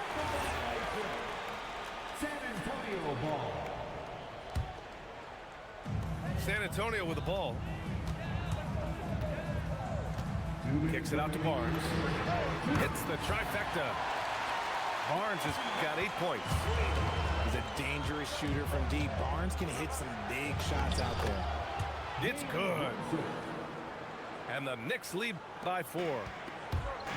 San Antonio ball. San Antonio with the ball. Kicks it out to Barnes. Hits the trifecta. Barnes has got 8 points. He's a dangerous shooter from deep. Barnes can hit some big shots out there. It's good. And the Knicks lead by 4.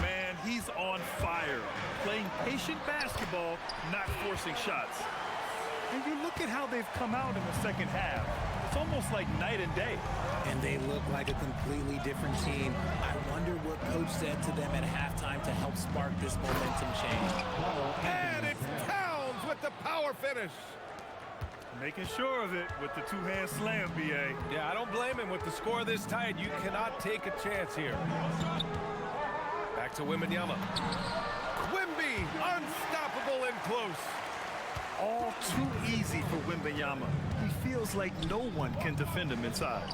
Man, he's on fire. Playing patient basketball, not forcing shots. And you look at how they've come out in the second half. It's almost like night and day. And they look like a completely different team. I wonder what coach said to them at halftime to help spark this momentum change. And it's Towns with the power finish. Making sure of it with the two-hand slam, B.A. Yeah, I don't blame him. With the score this tight, you cannot take a chance here. Back to Wembanyama. Wemby, unstoppable and close. All too easy for Wembanyama. He feels like no one can defend him inside.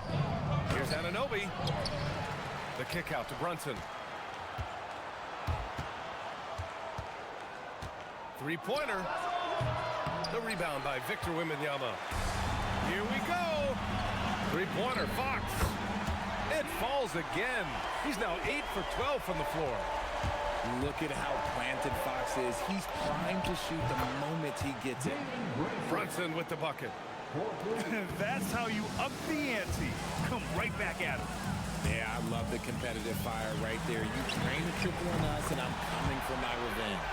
Here's Anunoby. The kick out to Brunson. 3-pointer. The rebound by Victor Wembanyama. Here we go. 3-pointer, Fox. It falls again. He's now 8 for 12 from the floor. Look at how planted Fox is. He's primed to shoot the moment he gets it. Brunson with the bucket. That's how you up the ante. Come right back at him. Yeah, I love the competitive fire right there. You train a triple on us, and I'm coming for my revenge.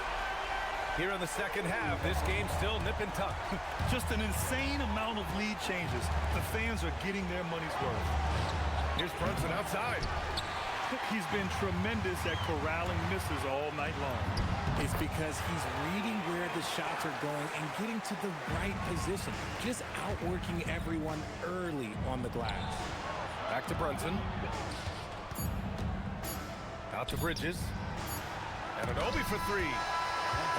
Here in the second half, this game's still nip and tuck. Just an insane amount of lead changes. The fans are getting their money's worth. Here's Brunson outside. He's been tremendous at corralling misses all night long. It's because he's reading where the shots are going and getting to the right position. Just outworking everyone early on the glass. Back to Brunson. Out to Bridges. And an Obi for 3.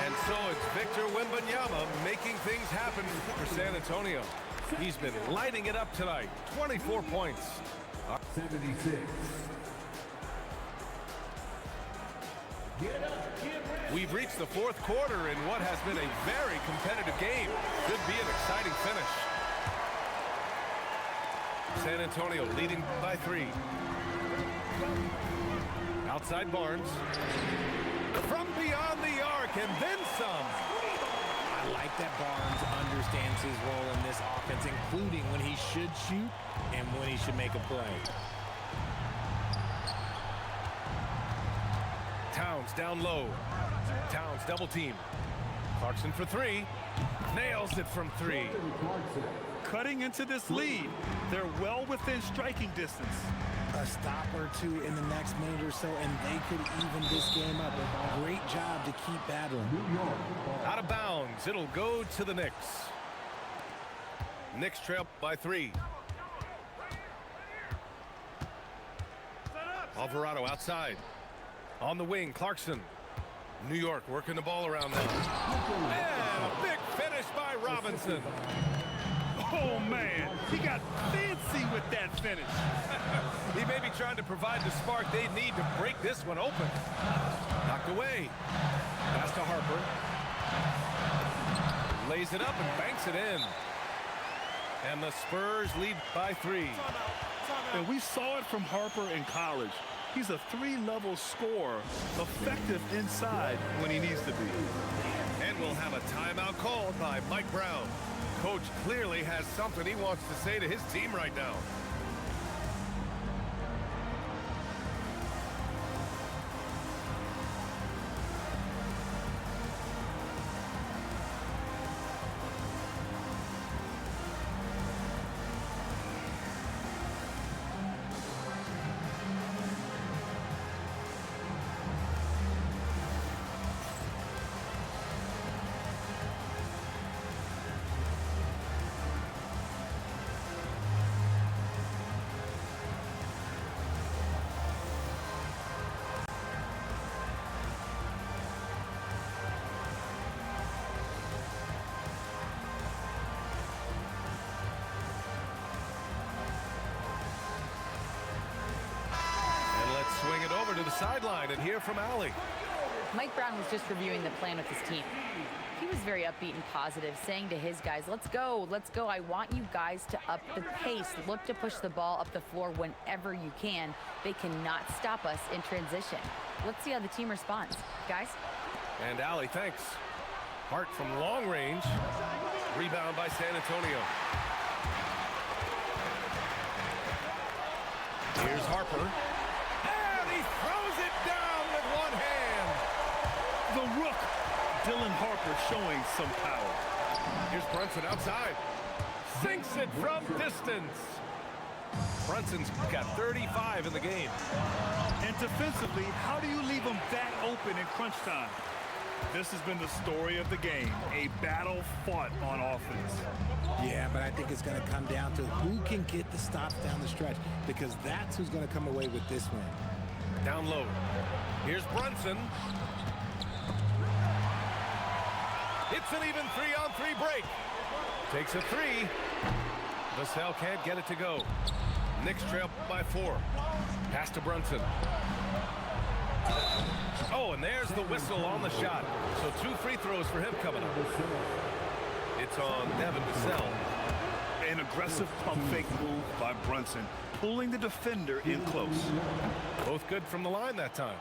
And so it's Victor Wembanyama making things happen for San Antonio. He's been lighting it up tonight. 24 points. 76. We've reached the fourth quarter in what has been a very competitive game. Could be an exciting finish. San Antonio leading by 3. Outside Barnes. From beyond the arc and then some. I like that Barnes understands his role in this offense, including when he should shoot and when he should make a play. Towns down low. Towns double team. Clarkson for 3. Nails it from 3. Cutting into this lead. They're well within striking distance. A stop or two in the next minute or so, and they could even this game up. Great job to keep battling. Out of bounds. It'll go to the Knicks. Knicks trail by 3. Alvarado outside. On the wing, Clarkson. New York working the ball around them. And a big finish by Robinson. Oh, man. He got fancy with that finish. He may be trying to provide the spark they need to break this one open. Knocked away. Pass to Harper. Lays it up and banks it in. And the Spurs lead by 3. And we saw it from Harper in college. He's a 3-level scorer, effective inside when he needs to be. And we'll have a timeout called by Mike Brown. Coach clearly has something he wants to say to his team right now. sideline and hear from Allie. Mike Brown was just reviewing the plan with his team. He was very upbeat and positive, saying to his guys, let's go. I want you guys to up the pace. Look to push the ball up the floor whenever you can. They cannot stop us in transition. Let's see how the team responds. Guys? And Allie, thanks. Hart from long range. Rebound by San Antonio. Here's Harper. And he throws it down with one hand. The rook, Dylan Harper, showing some power. Here's Brunson outside. Sinks it from distance. Brunson's got 35 in the game. And defensively, how do you leave them that open in crunch time? This has been the story of the game, a battle fought on offense. Yeah, but I think it's going to come down to who can get the stops down the stretch, because that's who's going to come away with this win. Down low. Here's Brunson. It's an even 3-on-3 break. Takes a three. Vassell can't get it to go. Knicks trail by 4. Pass to Brunson. Oh, and there's the whistle on the shot. So 2 free throws for him coming up. It's on Devin Vassell. An aggressive pump fake move by Brunson, pulling the defender in close. Both good from the line that time.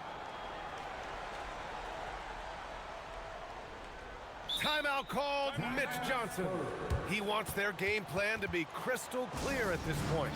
Timeout called. Mitch Johnson. He wants their game plan to be crystal clear at this point.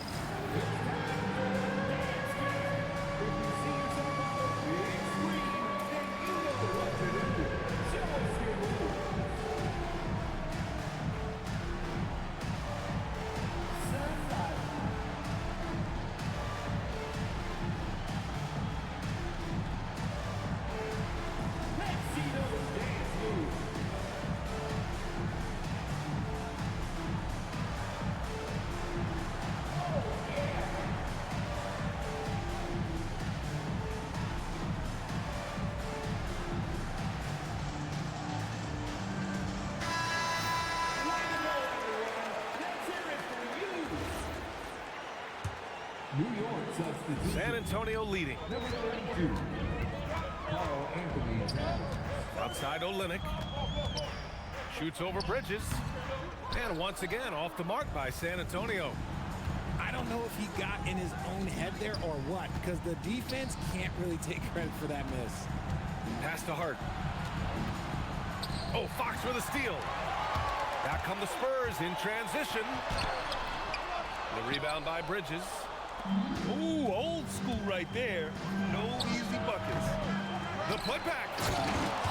San Antonio leading. Outside Olynyk. Shoots over Bridges. And once again off the mark by San Antonio. I don't know if he got in his own head there or what, because the defense can't really take credit for that miss. Pass to Hart. Oh, Fox with a steal. Back come the Spurs in transition. The rebound by Bridges. Ooh, old school right there. No easy buckets. The putback.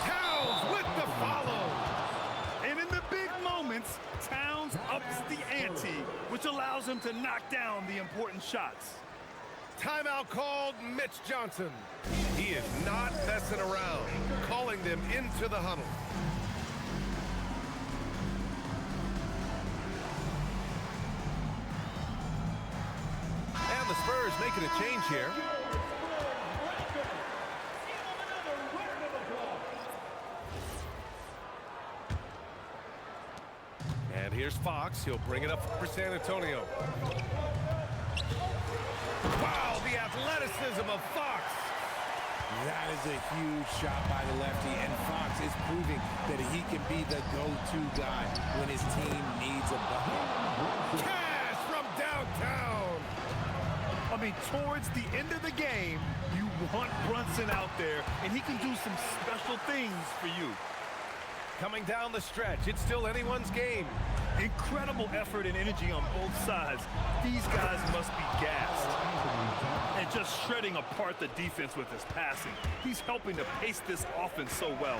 Towns with the follow. And in the big moments, Towns ups the ante, which allows him to knock down the important shots. Timeout called. Mitch Johnson. He is not messing around, calling them into the huddle. And the Spurs making a change here. And here's Fox. He'll bring it up for San Antonio. Wow, the athleticism of Fox. That is a huge shot by the lefty, and Fox is proving that he can be the go-to guy when his team needs a bucket. Cash from downtown. I mean, towards the end of the game, you want Brunson out there, and he can do some special things for you. Coming down the stretch, it's still anyone's game. Incredible effort and energy on both sides. These guys must be gassed. And just shredding apart the defense with his passing. He's helping to pace this offense so well.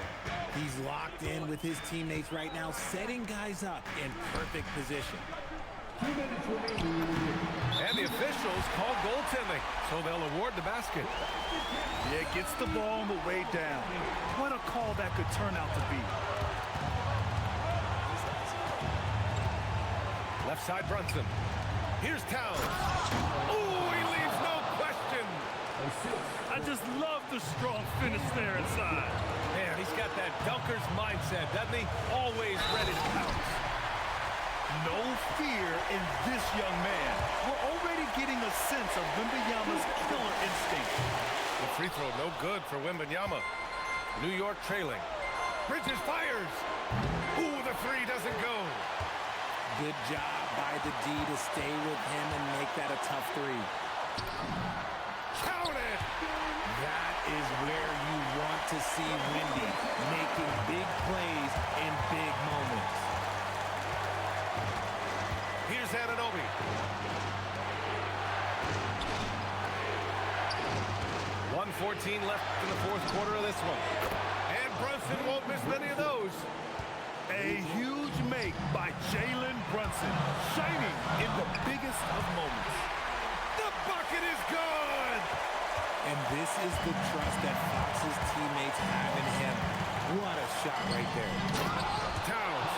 He's locked in with his teammates right now, setting guys up in perfect position. And the officials call goaltending, so they'll award the basket. Yeah, gets the ball on the way down. What a call that could turn out to be. Left side Brunson. Here's Towns. Ooh, he leaves no question. I just love the strong finish there inside. Man, he's got that dunker's mindset, doesn't he? Always ready to pounce. No fear in this young man. We're already getting a sense of Wembanyama's killer instinct. The free throw no good for Wembanyama. New York trailing. Bridges fires. Ooh, the three doesn't go. Good job by the D to stay with him and make that a tough three. Count it. That is where you want to see Wendy, making big plays in big moments. Here's Anunoby. .114 left in the fourth quarter of this one. And Brunson won't miss many of those. A huge make by Jalen Brunson, shining in the biggest of moments. The bucket is good. And this is the trust that Fox's teammates have in him. What a shot right there. Towns.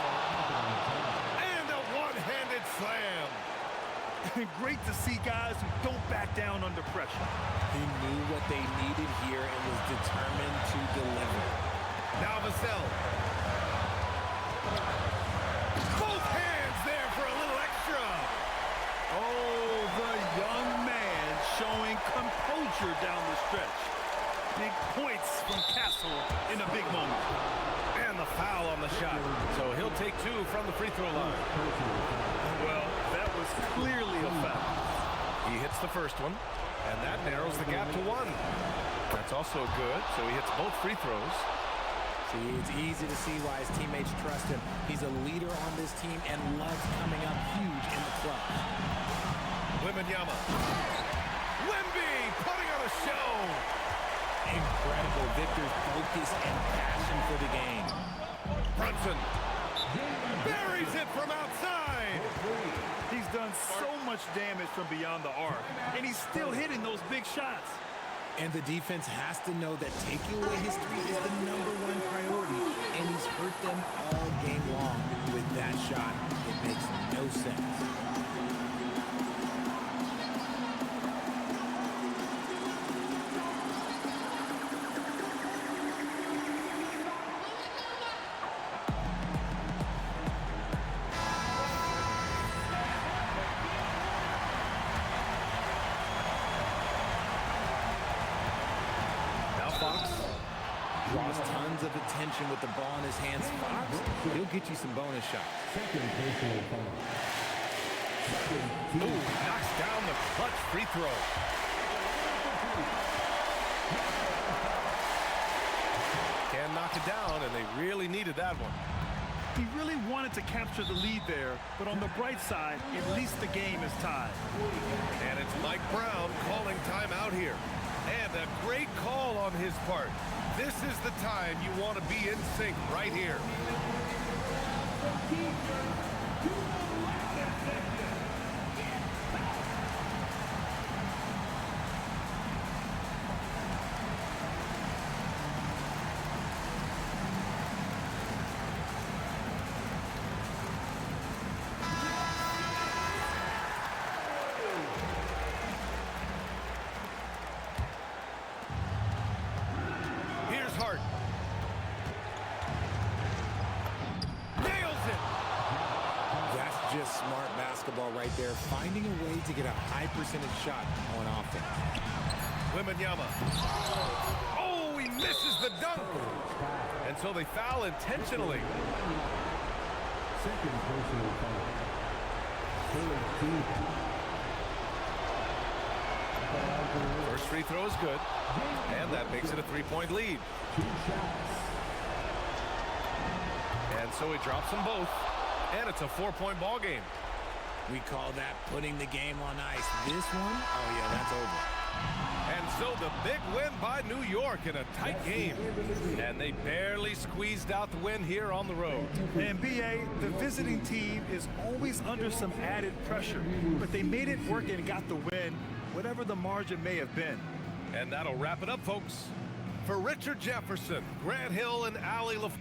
And a one-handed slam. Great to see guys who don't back down under pressure. He knew what they needed here and was determined to deliver. Now Vassell. Both hands there for a little extra. Oh, the young man showing composure down the stretch. Big points from Castle in a big moment. And the foul on the shot. So he'll take two from the free throw line. Well, that was clearly a foul. He hits the first one, and that narrows the gap to one. That's also good, so he hits both free throws. See, it's easy to see why his teammates trust him. He's a leader on this team and loves coming up huge in the clutch. Wembanyama. Wemby putting on a show. Incredible. Victor's focus and passion for the game. Brunson buries it from outside. He's done so much damage from beyond the arc, and he's still hitting those big shots. And the defense has to know that taking away his three is the #1 priority, and he's hurt them all game long with that shot. It makes no sense. Fox Draws tons of attention with the ball in his hands. Fox, he'll get you some bonus shots. Ooh, knocks down the clutch free throw. Can knock it down, and they really needed that one. He really wanted to capture the lead there, but on the bright side, at least the game is tied. And it's Mike Brown calling timeout here. And a great call on his part. This is the time you want to be in sync right here. Hart. Nails it! That's just smart basketball right there, finding a way to get a high percentage shot on offense. Wembanyama. Oh, he misses the dunk! And so they foul intentionally. Second personal foul. First free throw is good, and that makes it a three-point lead. And so he drops them both, and it's a four-point ball game. We call that putting the game on ice. This one, oh yeah, that's over. And so the big win by New York in a tight game. And they barely squeezed out the win here on the road. And BA, the visiting team is always under some added pressure, but they made it work and got the win, whatever the margin may have been. And that'll wrap it up, folks. For Richard Jefferson, Grant Hill, and Allie LaFleur.